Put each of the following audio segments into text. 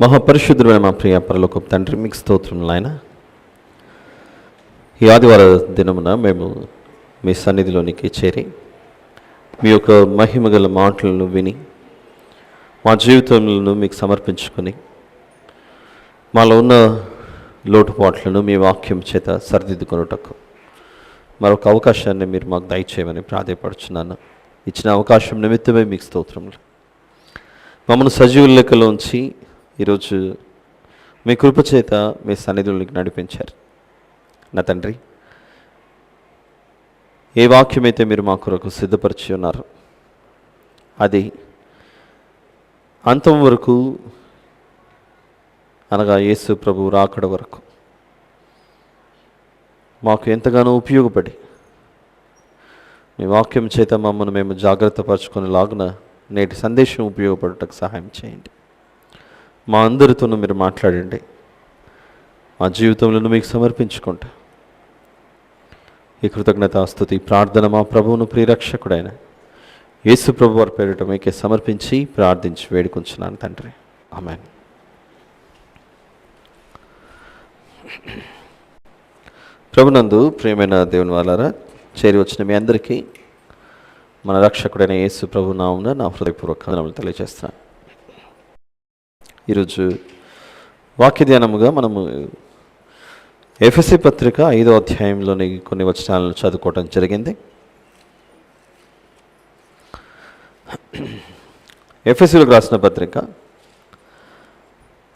మహాపరిశుద్ధుడైన మా ప్రియ పరలోకపు తండ్రి, మీకు స్తోత్రములు నాయన. ఈ ఆదివార దినమున మేము మీ సన్నిధిలోనికి చేరి మీ యొక్క మహిమగల మాటలను విని మా జీవితములను మీకు సమర్పించుకొని మాలో ఉన్న లోటుపాట్లను మీ వాక్యం చేత సరిదిద్దుకొనుటకు మరొక అవకాశాన్ని మీరు మాకు దయచేయమని ప్రాధేయపడుచున్నాను. ఇచ్చిన అవకాశం నిమిత్తమే మీకు స్తోత్రములు. మమ్మల్ని సజీవుల లెక్కలోంచి ఈరోజు మీ కృపచేత మీ సన్నిధిలోకి నడిపించారు. నా తండ్రి, ఏ వాక్యమైతే మీరు మా కొరకు సిద్ధపరిచి ఉన్నారు అది అంతం వరకు, అనగా యేసు ప్రభు రాకడ వరకు మాకు ఎంతగానో ఉపయోగపడి మీ వాక్యం చేత మమ్మల్ని మేము జాగ్రత్త పరచుకునేలాగున నేటి సందేశం ఉపయోగపడటకు సహాయం చేయండి. మా అందరితోనూ మీరు మాట్లాడండి. మా జీవితంలో మీకు సమర్పించుకుంటా ఈ కృతజ్ఞతాస్తుతి ప్రార్థన మా ప్రభువును ప్రియరక్షకుడైన యేసు ప్రభు వారి పేరిట మీకే సమర్పించి ప్రార్థించి వేడుకుంటున్నాను తండ్రి. ఆమేన్. ప్రభునందు ప్రియమైన దేవుని వాళ్ళారా, చేరి వచ్చిన మీ అందరికీ మన రక్షకుడైన యేసు ప్రభు నామమున నా హృదయపూర్వక వందనములు తెలియజేస్తున్నాను. ఈరోజు వాక్య ధ్యానముగా మనము ఎఫెసీ పత్రిక 5వ అధ్యాయంలోని కొన్ని వచనాలను చదువుకోవడం జరిగింది. ఎఫెసీలకు రాసిన పత్రిక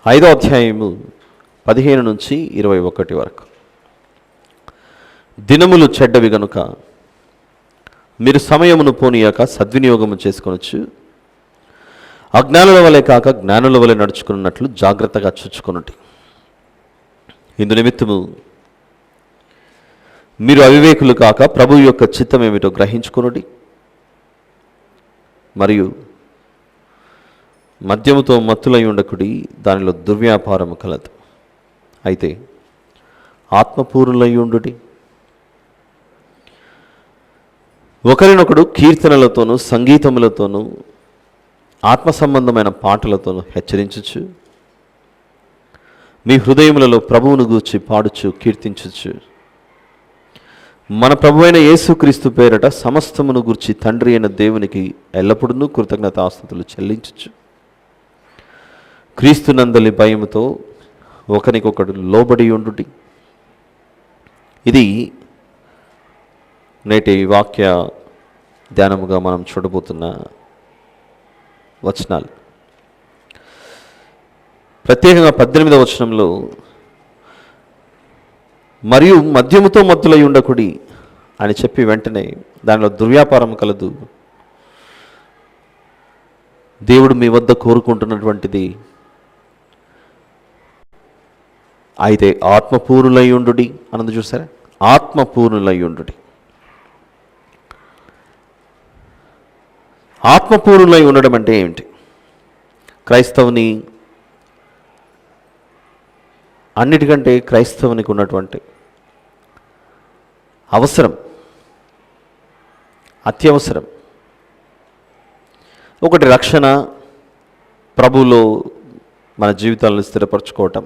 5వ అధ్యాయము 15 నుంచి 21 వరకు. దినములు చెడ్డవి గనుక మీరు సమయమును పోనీయాక సద్వినియోగము చేసుకొనొచ్చు. అజ్ఞానుల వలె కాక జ్ఞానుల వలె నడుచుకున్నట్లు జాగ్రత్తగా చూచుకొనుడి. ఇందు నిమిత్తము మీరు అవివేకులు కాక ప్రభువు యొక్క చిత్తం ఏమిటో గ్రహించుకొనుడి. మరియు మద్యముతో మత్తులై ఉండకుడి, దానిలో దుర్వ్యాపారము కలదు. అయితే ఆత్మపూర్ణులై ఉండుడి. ఒకరినొకడు కీర్తనలతోనూ సంగీతములతోనూ ఆత్మ సంబంధమైన పాటలతోనూ హెచ్చరించుచు మీ హృదయములలో ప్రభువును గూర్చి పాడుచు కీర్తించుచు మన ప్రభువైన యేసుక్రీస్తు పేరట సమస్తమును గూర్చి తండ్రి అయిన దేవునికి ఎల్లప్పుడూ కృతజ్ఞతాస్తుతులు చెల్లించుచు క్రీస్తునందలి భయముతో ఒకరికొకడు లోబడి ఉండుడి. ఇది నేటి వాక్య ధ్యానముగా మనం చూడబోతున్న వచనాలు. ప్రత్యేకంగా 18వ వచనంలో మరియు మద్యముతో మత్తులై ఉండకుడి అని చెప్పి వెంటనే దానిలో దుర్వ్యాపారం కలదు. దేవుడు మీ వద్ద కోరుకుంటున్నటువంటిది అయితే ఆత్మపూర్ణులై ఉండుడి అన్నది చూసారా? ఆత్మపూర్ణులై ఉండుడి. ఆత్మపూర్ణులై ఉండడం అంటే ఏమిటి? క్రైస్తవుని అన్నిటికంటే క్రైస్తవునికి ఉన్నటువంటి అవసరం, అత్యవసరం ఒకటి రక్షణ, ప్రభువులో మన జీవితాలను స్థిరపరచుకోవటం.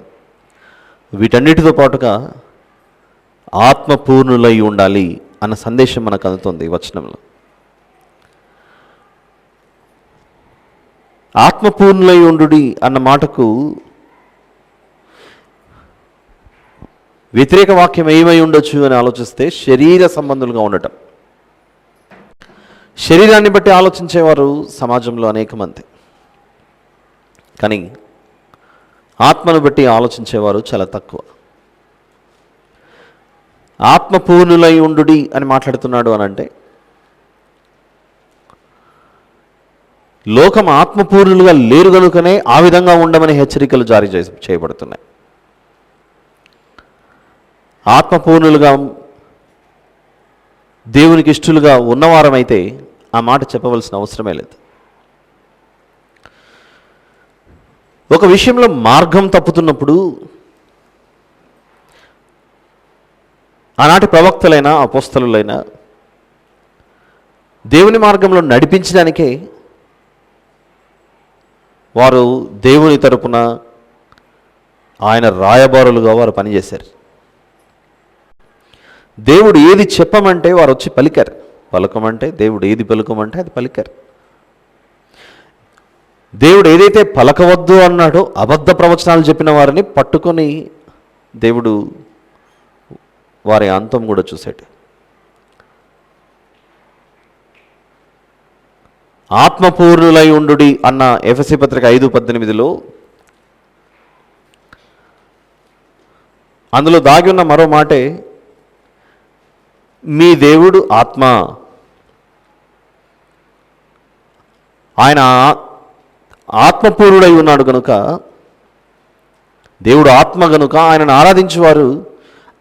వీటన్నిటితో పాటుగా ఆత్మపూర్ణులై ఉండాలి అన్న సందేశం మనకు అందుతుంది ఈ వచనంలో. ఆత్మపూర్ణులై ఉండుడి అన్న మాటకు వ్యతిరేక వాక్యం ఏమై ఉండొచ్చు అని ఆలోచిస్తే శరీర సంబంధులుగా ఉండటం. శరీరాన్ని బట్టి ఆలోచించేవారు సమాజంలో అనేక మంది, కానీ ఆత్మను బట్టి ఆలోచించేవారు చాలా తక్కువ. ఆత్మపూర్ణులై ఉండుడి అని మాట్లాడుతున్నాడు అని అంటే లోకం ఆత్మపూర్ణులుగా లేరు కనుకనే ఆ విధంగా ఉండమని హెచ్చరికలు జారీ చేయబడుతున్నాయి. ఆత్మపూర్ణులుగా దేవునికి ఇష్టలుగా ఉన్నవారమైతే ఆ మాట చెప్పవలసిన అవసరమే లేదు. ఒక విషయంలో మార్గం తప్పుతున్నప్పుడు ఆనాటి ప్రవక్తలైనా అపోస్తలులైనా దేవుని మార్గంలో నడిపించడానికే వారు దేవుని తరపున ఆయన రాయబారులుగా వారు పనిచేశారు. దేవుడు ఏది చెప్పమంటే వారు వచ్చి పలికారు. పలకమంటే దేవుడు ఏది పలుకమంటే అది పలికారు. దేవుడు ఏదైతే పలకవద్దు అన్నాడో అబద్ధ ప్రవచనాలు చెప్పిన వారిని పట్టుకొని దేవుడు వారి అంతం కూడా చూశాడు. ఆత్మపూర్ణులై ఉండుడి అన్న ఎఫెసీ పత్రిక 5:18 అందులో దాగి ఉన్న మరో మాటే, మీ దేవుడు ఆత్మ, ఆయన ఆత్మపూర్ణుడై ఉన్నాడు కనుక, దేవుడు ఆత్మ కనుక ఆయనను ఆరాధించేవారు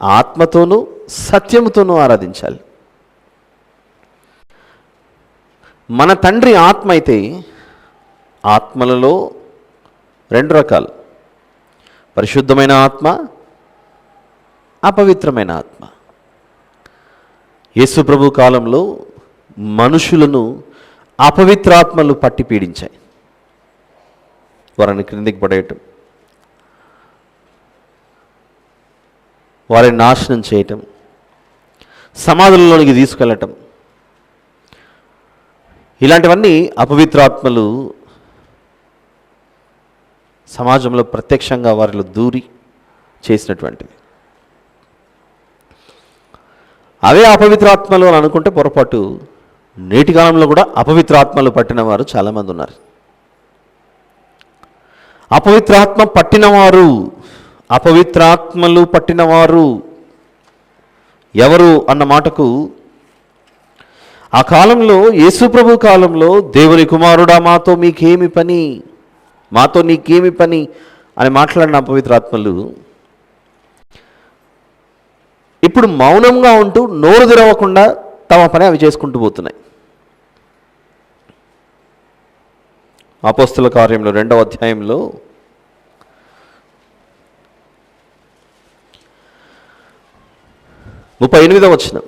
ఆత్మతోనూ సత్యముతోనూ ఆరాధించాలి. మన తండ్రి ఆత్మ అయితే ఆత్మలలో 2 రకాలు, పరిశుద్ధమైన ఆత్మ, అపవిత్రమైన ఆత్మ. యేసు ప్రభు కాలంలో మనుషులను అపవిత్రాత్మలు పట్టి పీడించాయి. వారిని క్రిందికి పడేయటం, వారిని నాశనం చేయటం, సమాధులలోనికి తీసుకెళ్ళటం, ఇలాంటివన్నీ అపవిత్రాత్మలు సమాజంలో ప్రత్యక్షంగా వారిలో దూరి చేసినటువంటివి. అవే అపవిత్రాత్మలు అని అనుకుంటే పొరపాటు. నేటి కాలంలో కూడా అపవిత్రాత్మలు పట్టిన వారు చాలామంది ఉన్నారు. అపవిత్రాత్మ పట్టినవారు, అపవిత్రాత్మలు పట్టినవారు ఎవరు అన్న మాటకు ఆ కాలంలో, యేసుప్రభు కాలంలో, దేవుని కుమారుడా మాతో మీకేమి పని, మాతో నీకేమి పని అని మాట్లాడిన అపవిత్రాత్మలు ఇప్పుడు మౌనంగా ఉంటూ నోరు తెరవకుండా తమ పని అవి చేసుకుంటూ పోతున్నాయి. అపోస్తుల కార్యంలో 2వ అధ్యాయంలో 38వ వచనం,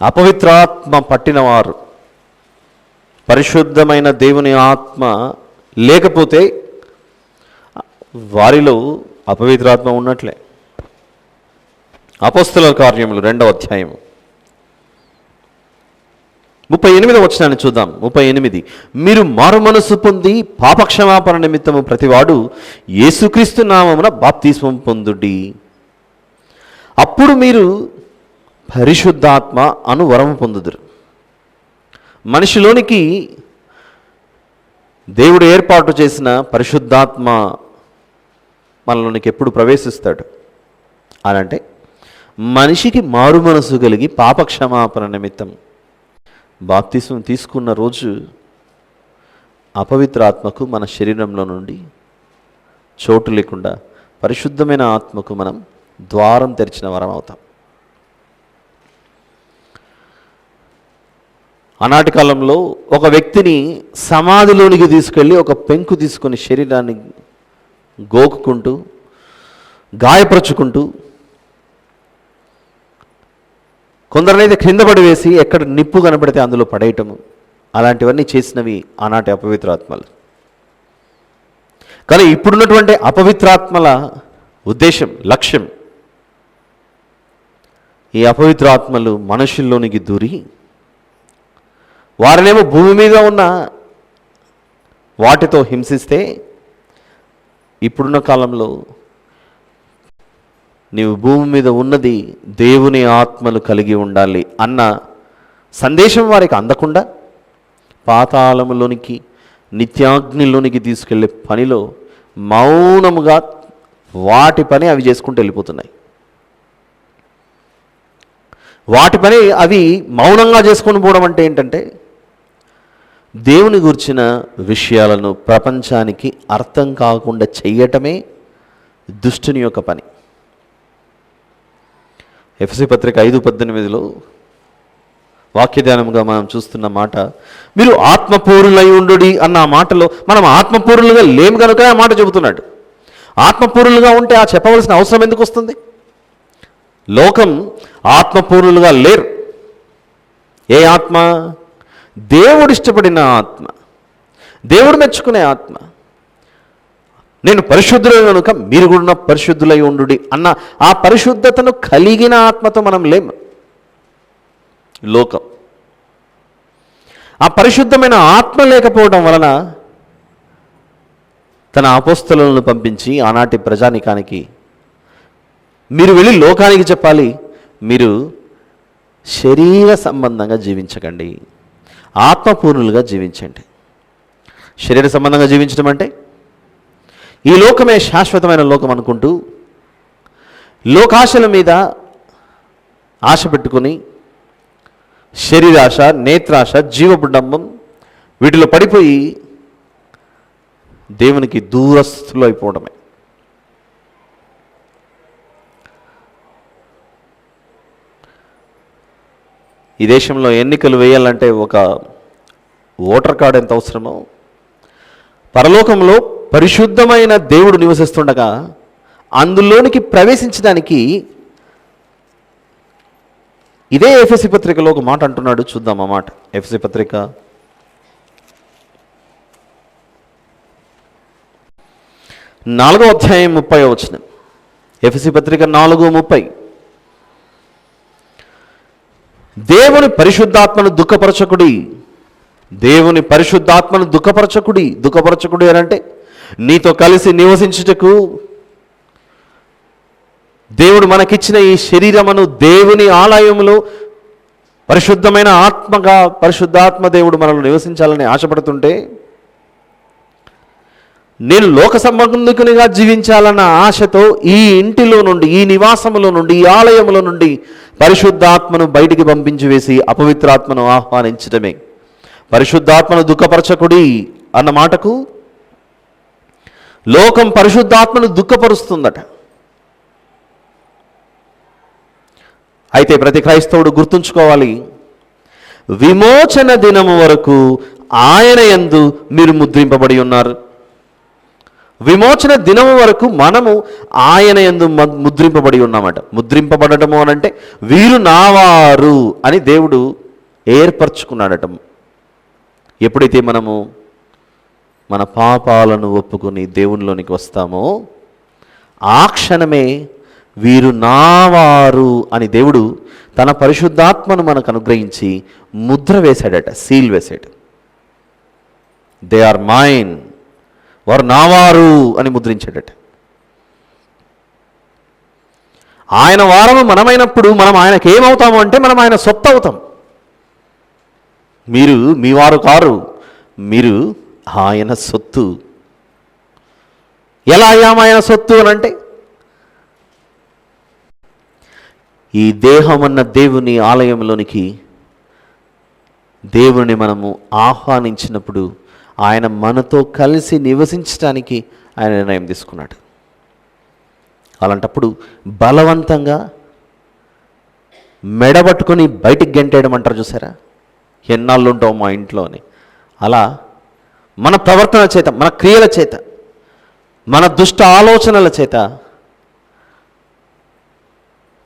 అపవిత్రాత్మ పట్టినవారు, పరిశుద్ధమైన దేవుని ఆత్మ లేకపోతే వారిలో అపవిత్రాత్మ ఉన్నట్లే. అపోస్తుల కార్యములు 2వ అధ్యాయం 38వ వచనాన్ని చూద్దాం. 38, మీరు మారుమనసు పొంది పాపక్షమాపణ నిమిత్తము ప్రతివాడు యేసుక్రీస్తు నామమున బాప్తిస్మం పొందుడి, అప్పుడు మీరు పరిశుద్ధాత్మ అను వరము పొందుదురు. మనిషిలోనికి దేవుడు ఏర్పాటు చేసిన పరిశుద్ధాత్మ మనలోనికి ఎప్పుడు ప్రవేశిస్తాడు అని అంటే, మనిషికి మారు మనసు కలిగి పాపక్షమాపణ నిమిత్తం బాప్తిస్మం తీసుకున్న రోజు అపవిత్ర ఆత్మకు మన శరీరంలో నుండి చోటు లేకుండా పరిశుద్ధమైన ఆత్మకు మనం ద్వారం తెరిచిన వరం అవుతాం. ఆనాటి కాలంలో ఒక వ్యక్తిని సమాధిలోనికి తీసుకెళ్ళి ఒక పెంకు తీసుకొని శరీరాన్ని గోకుకుంటూ గాయపరుచుకుంటూ, కొందరినైతే క్రింద పడి వేసి ఎక్కడ నిప్పు కనబడితే అందులో పడేయటము, అలాంటివన్నీ చేసినవి ఆనాటి అపవిత్రాత్మలు. కానీ ఇప్పుడున్నటువంటి అపవిత్రాత్మల ఉద్దేశం, లక్ష్యం, ఈ అపవిత్రాత్మలు మనుషుల్లోనికి దూరి వారినేమో భూమి మీద ఉన్న వాటితో హింసిస్తే, ఇప్పుడున్న కాలంలో నీవు భూమి మీద ఉన్నది దేవుని ఆత్మలు కలిగి ఉండాలి అన్న సందేశం వారికి అందకుండా పాతాళములోనికి, నిత్యాగ్నిలోనికి తీసుకెళ్లే పనిలో మౌనముగా వాటి పని అవి చేసుకుంటూ వెళ్ళిపోతున్నాయి. వాటి పని అవి మౌనంగా చేసుకొని పోవడం అంటే ఏంటంటే, దేవుని గురించిన విషయాలను ప్రపంచానికి అర్థం కాకుండా చెయ్యటమే దుష్టుని యొక్క పని. ఎఫెసీ పత్రిక 5:18 వాక్యధ్యానముగా మనం చూస్తున్న మాట, మీరు ఆత్మపూర్ణులై ఉండుడి అన్న మాటలో మనం ఆత్మపూర్ణులుగా లేము కనుక ఆ మాట చెబుతున్నాడు. ఆత్మపూర్ణులుగా ఉంటే ఆ చెప్పవలసిన అవసరం ఎందుకు వస్తుంది? లోకం ఆత్మపూర్ణులుగా లేరు. ఏ ఆత్మ? దేవుడు ఇష్టపడిన ఆత్మ, దేవుడు మెచ్చుకునే ఆత్మ. నేను పరిశుద్ధులైన కనుక మీరు కూడా పరిశుద్ధులై ఉండుడి అన్న ఆ పరిశుద్ధతను కలిగిన ఆత్మతో మనం లేము. లోకం ఆ పరిశుద్ధమైన ఆత్మ లేకపోవడం వలన తన అపోస్తలులను పంపించి ఆనాటి ప్రజానికానికి మీరు వెళ్ళి లోకానికి చెప్పాలి, మీరు శరీర సంబంధంగా జీవించకండి, ఆత్మపూర్ణులుగా జీవించండి. శరీర సంబంధంగా జీవించడం అంటే ఈ లోకమే శాశ్వతమైన లోకం అనుకుంటూ లోకాశల మీద ఆశ పెట్టుకుని శరీరాశ, నేత్రాశ, జీవబుడంబం వీటిలో పడిపోయి దేవునికి దూరస్థులు అయిపోవడమే. ఈ దేశంలో ఎన్నికలు వేయాలంటే ఒక ఓటర్ కార్డు ఎంత అవసరమో, పరలోకంలో పరిశుద్ధమైన దేవుడు నివసిస్తుండగా అందులోనికి ప్రవేశించడానికి ఇదే ఎఫెసీ పత్రికలో ఒక మాట అంటున్నాడు. చూద్దాం ఆ మాట. ఎఫెసీ పత్రిక 4వ అధ్యాయం 30వ వచనం. ఎఫెసీ పత్రిక 4:30. దేవుని పరిశుద్ధాత్మను దుఃఖపరచకుడి. దేవుని పరిశుద్ధాత్మను దుఃఖపరచకుడి అని అంటే నీతో కలిసి నివసించుటకు దేవుడు మనకిచ్చిన ఈ శరీరమును దేవుని ఆలయములో పరిశుద్ధమైన ఆత్మగా పరిశుద్ధాత్మ దేవుడు మనల్ని నివసించాలని ఆశపడుతుంటే, నేను లోక సంబంధికునిగా జీవించాలన్న ఆశతో ఈ ఇంటిలో నుండి, ఈ నివాసములో నుండి, ఈ ఆలయములో నుండి పరిశుద్ధాత్మను బయటికి పంపించి వేసి అపవిత్రాత్మను ఆహ్వానించడమే. పరిశుద్ధాత్మను దుఃఖపరచకుడి అన్న మాటకు లోకం పరిశుద్ధాత్మను దుఃఖపరుస్తుందట. అయితే ప్రతి క్రైస్తవుడు గుర్తుంచుకోవాలి, విమోచన దినము వరకు ఆయన యందు మీరు ముద్రింపబడి ఉన్నారు. విమోచన దినము వరకు మనము ఆయన యందు ముద్రింపబడి ఉన్నామట. ముద్రింపబడటము అనంటే వీరు నావారు అని దేవుడు ఏర్పరచుకున్నాడట. ఎప్పుడైతే మనము మన పాపాలను ఒప్పుకొని దేవునిలోనికి వస్తామో ఆ క్షణమే వీరు నావారు అని దేవుడు తన పరిశుద్ధాత్మను మనకు అనుగ్రహించి ముద్ర వేశాడట, సీల్ వేశాడు. దే ఆర్ మైన్, వారు నావారు అని ముద్రించాడట. ఆయన వారము మనమైనప్పుడు మనం ఆయనకి ఏమవుతాము అంటే మనం ఆయన సొత్తు అవుతాం. మీరు మీ వారు కారు, మీరు ఆయన సొత్తు. ఎలా అయ్యాము ఆయన సొత్తు అని అంటే, ఈ దేహం అన్న దేవుని ఆలయంలోనికి దేవుని మనము ఆహ్వానించినప్పుడు ఆయన మనతో కలిసి నివసించడానికి ఆయన నిర్ణయం తీసుకున్నాడు. అలాంటప్పుడు బలవంతంగా మెడబట్టుకొని బయటికి గెంటేయడం అంటారు చూసారా, ఎన్నాళ్ళు ఉంటావు మా ఇంట్లో అని. అలా మన ప్రవర్తన చేత, మన క్రియల చేత, మన దుష్ట ఆలోచనల చేత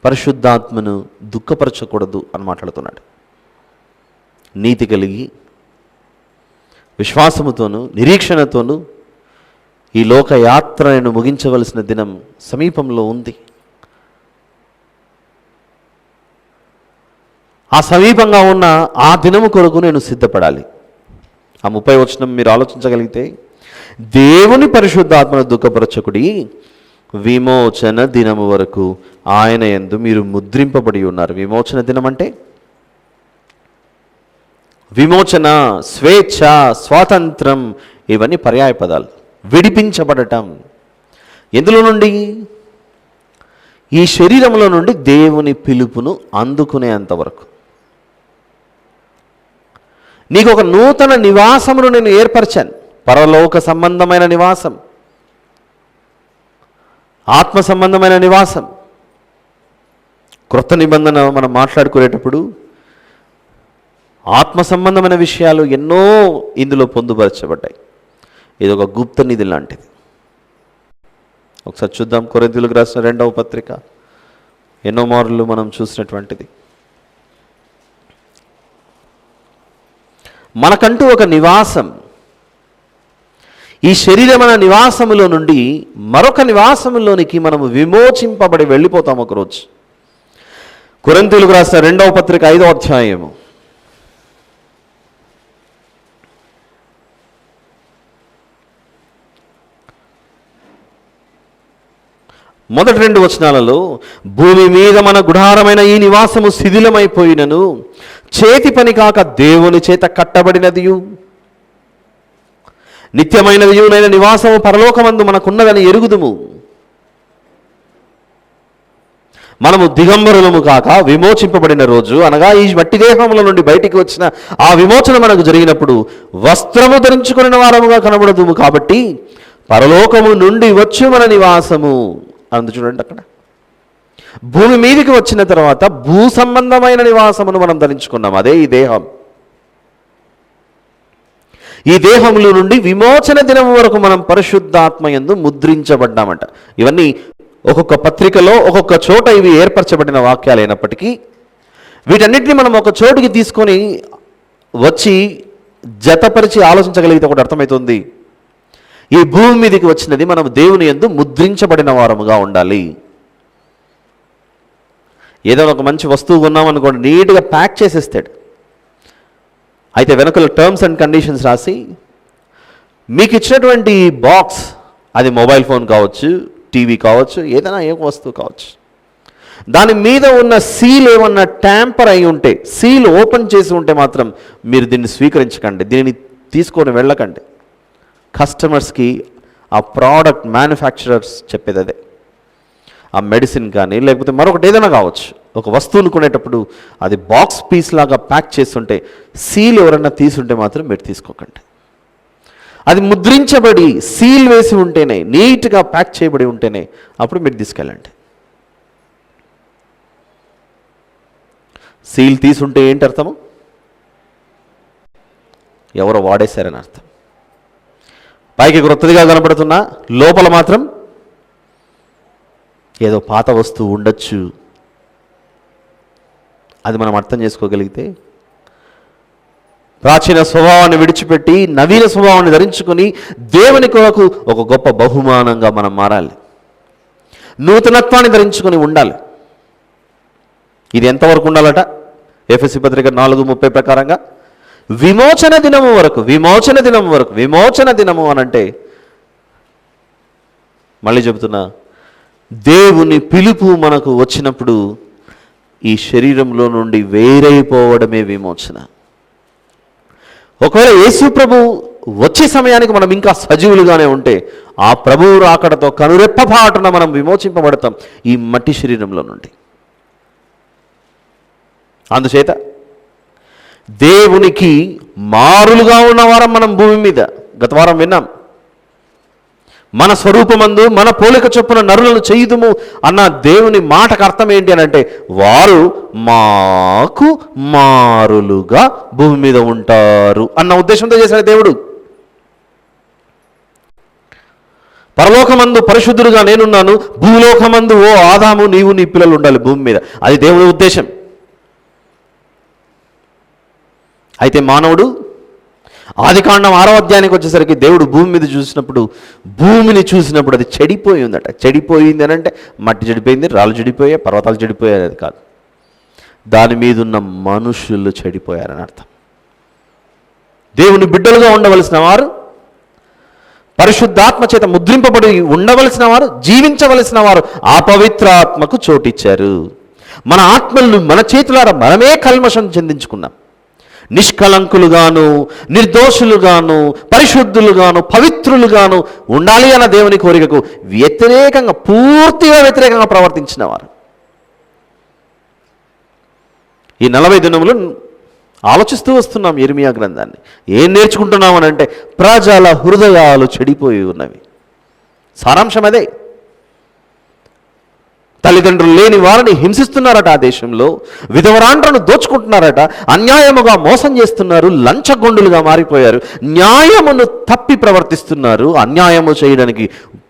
పరిశుద్ధాత్మను దుఃఖపరచకూడదు అని మాట్లాడుతున్నాడు. నీతి కలిగి విశ్వాసముతోనూ నిరీక్షణతోనూ ఈ లోక యాత్రను ముగించవలసిన దినం సమీపంలో ఉంది. ఆ సమీపంగా ఉన్న ఆ దినము కొరకు నేను సిద్ధపడాలి. ఆ 30వ వచనం మీరు ఆలోచించగలిగితే, దేవుని పరిశుద్ధాత్మను దుఃఖపరచకుడి, విమోచన దినము వరకు ఆయన యందు మీరు ముద్రింపబడి ఉన్నారు. విమోచన దినం అంటే విమోచన, స్వేచ్ఛ, స్వాతంత్రం, ఇవన్నీ పర్యాయ పదాలు. విడిపించబడటం ఎందులో నుండి? ఈ శరీరంలో నుండి దేవుని పిలుపును అందుకునేంతవరకు. నీకు ఒక నూతన నివాసమును నేను ఏర్పరిచాను, పరలోక సంబంధమైన నివాసం, ఆత్మ సంబంధమైన నివాసం. క్రొత్త నిబంధన మనం మాట్లాడుకునేటప్పుడు ఆత్మ సంబంధమైన విషయాలు ఎన్నో ఇందులో పొందుపరచబడ్డాయి. ఇది ఒక గుప్త నిధి లాంటిది. ఒకసారి చూద్దాం. కొరింథీయులకు రాసిన 2వ పత్రిక, ఎన్నో మార్లు మనం చూసినటువంటిది. మనకంటూ ఒక నివాసం, ఈ శరీరమైన నివాసములో నుండి మరొక నివాసములోనికి మనము విమోచింపబడి వెళ్ళిపోతాం ఒకరోజు. కొరింథీయులకు రాసిన 2వ పత్రిక 5వ అధ్యాయము మొదటి 2 వచనాలలో, భూమి మీద మన గుడారమైన ఈ నివాసము శిథిలమైపోయినను చేతి పని కాక దేవుని చేత కట్టబడినదియు నిత్యమైనదియునైన నివాసము పరలోకమందు మనకున్నదని ఎరుగుదుము. మనము దిగంబరులము కాక విమోచింపబడిన రోజు, అనగా ఈ మట్టి దేహముల నుండి బయటికి వచ్చిన ఆ విమోచన మనకు జరిగినప్పుడు వస్త్రము ధరించుకున్న వారముగా కనబడదుము. కాబట్టి పరలోకము నుండి వచ్చు మన నివాసము అందు చూడండి, అక్కడ భూమి మీదకి వచ్చిన తర్వాత భూ సంబంధమైన నివాసమును మనం ధరించుకున్నాం. అదే ఈ దేహం. ఈ దేహముల నుండి విమోచన దినం వరకు మనం పరిశుద్ధాత్మ యందు ముద్రించబడ్డామంట. ఇవన్నీ ఒక్కొక్క పత్రికలో ఒక్కొక్క చోట ఇవి ఏర్పరచబడిన వాక్యాలు అయినప్పటికీ వీటన్నిటిని మనం ఒక చోటుకి తీసుకొని వచ్చి జతపరిచి ఆలోచించగలిగితే ఒకటి అర్థమవుతుంది. ఈ భూమి మీదకి వచ్చినది మనం దేవుని యందు ముద్రించబడిన వారముగా ఉండాలి. ఏదో ఒక మంచి వస్తువు కొన్నామనుకోండి, నీట్గా ప్యాక్ చేసేస్తాడు. అయితే వెనుకల టర్మ్స్ అండ్ కండిషన్స్ రాసి మీకు ఇచ్చినటువంటి బాక్స్, అది మొబైల్ ఫోన్ కావచ్చు, టీవీ కావచ్చు, ఏదైనా ఏ వస్తువు కావచ్చు, దాని మీద ఉన్న సీల్ ఏమన్నా ట్యాంపర్ అయి ఉంటే, సీల్ ఓపెన్ చేసి ఉంటే మాత్రం మీరు దీన్ని స్వీకరించకండి, దీనిని తీసుకొని వెళ్ళకండి. కస్టమర్స్కి ఆ ప్రోడక్ట్ మ్యానుఫ్యాక్చరర్స్ చెప్పేది అదే. ఆ మెడిసిన్ కానీ లేకపోతే మరొకటి ఏదైనా కావచ్చు, ఒక వస్తువును కొనేటప్పుడు అది బాక్స్ పీస్ లాగా ప్యాక్ చేస్తుంటే సీల్ ఎవరన్నా తీసుంటే మాత్రం మీరు తీసుకోకండి. అది ముద్రించబడి సీల్ వేసి ఉంటేనే, నీట్గా ప్యాక్ చేయబడి ఉంటేనే అప్పుడు మీరు తీసుకెళ్ళండి. సీల్ తీసుంటే ఏంటి అర్థము? ఎవరో వాడేశారని అర్థం. పైకి క్రొత్తదిగా కనబడుతున్నా లోపల మాత్రం ఏదో పాత వస్తువు ఉండొచ్చు. అది మనం అర్థం చేసుకోగలిగితే ప్రాచీన స్వభావాన్ని విడిచిపెట్టి నవీన స్వభావాన్ని ధరించుకొని దేవుని కొరకు ఒక గొప్ప బహుమానంగా మనం మారాలి. నూతనత్వాన్ని ధరించుకొని ఉండాలి. ఇది ఎంతవరకు ఉండాలట? ఎఫెసీ పత్రిక 4:30 ప్రకారంగా విమోచన దినము వరకు. విమోచన దినము వరకు. విమోచన దినము అనంటే మళ్ళీ చెబుతున్నా, దేవుని పిలుపు మనకు వచ్చినప్పుడు ఈ శరీరంలో నుండి వేరైపోవడమే విమోచన. ఒకవేళ యేసు ప్రభు వచ్చే సమయానికి మనం ఇంకా సజీవులుగానే ఉంటే ఆ ప్రభువు రాకడతో కనురెప్పపాటున మనం విమోచింపబడతాం ఈ మట్టి శరీరంలో నుండి. అందుచేత దేవునికి మారులుగా ఉన్న వారం మనం భూమి మీద. గత వారం విన్నాం, మన స్వరూపమందు మన పోలిక చొప్పున నరులను చేయుదుము అన్న దేవుని మాటకు అర్థం ఏంటి అని అంటే, వారు మాకు మారులుగా భూమి మీద ఉంటారు అన్న ఉద్దేశంతో చేశాడు దేవుడు. పరలోకమందు పరిశుద్ధుడుగా నేనున్నాను, భూలోకమందు ఓ ఆదాము నీవు నీ పిల్లలు ఉండాలి భూమి మీద. అది దేవుడి ఉద్దేశం. అయితే మానవుడు ఆదికాండం 6వ అధ్యాయానికి వచ్చేసరికి దేవుడు భూమి మీద భూమిని చూసినప్పుడు అది చెడిపోయి ఉందట. చెడిపోయింది అని అంటే మట్టి చెడిపోయింది, రాళ్ళు చెడిపోయాయి, పర్వతాలు చెడిపోయాయి అది కాదు. దాని మీద ఉన్న మనుషులు చెడిపోయారని అర్థం. దేవుని బిడ్డలుగా ఉండవలసిన వారు, పరిశుద్ధాత్మ చేత ముద్రింపబడి ఉండవలసిన వారు, జీవించవలసిన వారు ఆ పవిత్రాత్మకు చోటిచ్చారు. మన ఆత్మలను మన చేతులారా మనమే కల్మషం చెందించుకున్నాం. నిష్కలంకులుగాను, నిర్దోషులుగాను, పరిశుద్ధులుగాను, పవిత్రులుగాను ఉండాలి అన్న దేవుని కోరికకు వ్యతిరేకంగా, పూర్తిగా వ్యతిరేకంగా ప్రవర్తించిన వారు. ఈ 40 దినములు ఆలోచిస్తూ వస్తున్నాం యిర్మీయా గ్రంథాన్ని. ఏం నేర్చుకుంటున్నామని అంటే, ప్రజల హృదయాలు చెడిపోయి ఉన్నవి. సారాంశం అదే. తల్లిదండ్రులు లేని వారిని హింసిస్తున్నారట ఆ దేశంలో, విధవరాండ్రను దోచుకుంటున్నారట, అన్యాయముగా మోసం చేస్తున్నారు, లంచగొండులుగా మారిపోయారు, న్యాయమును తప్పి ప్రవర్తిస్తున్నారు, అన్యాయము చేయడానికి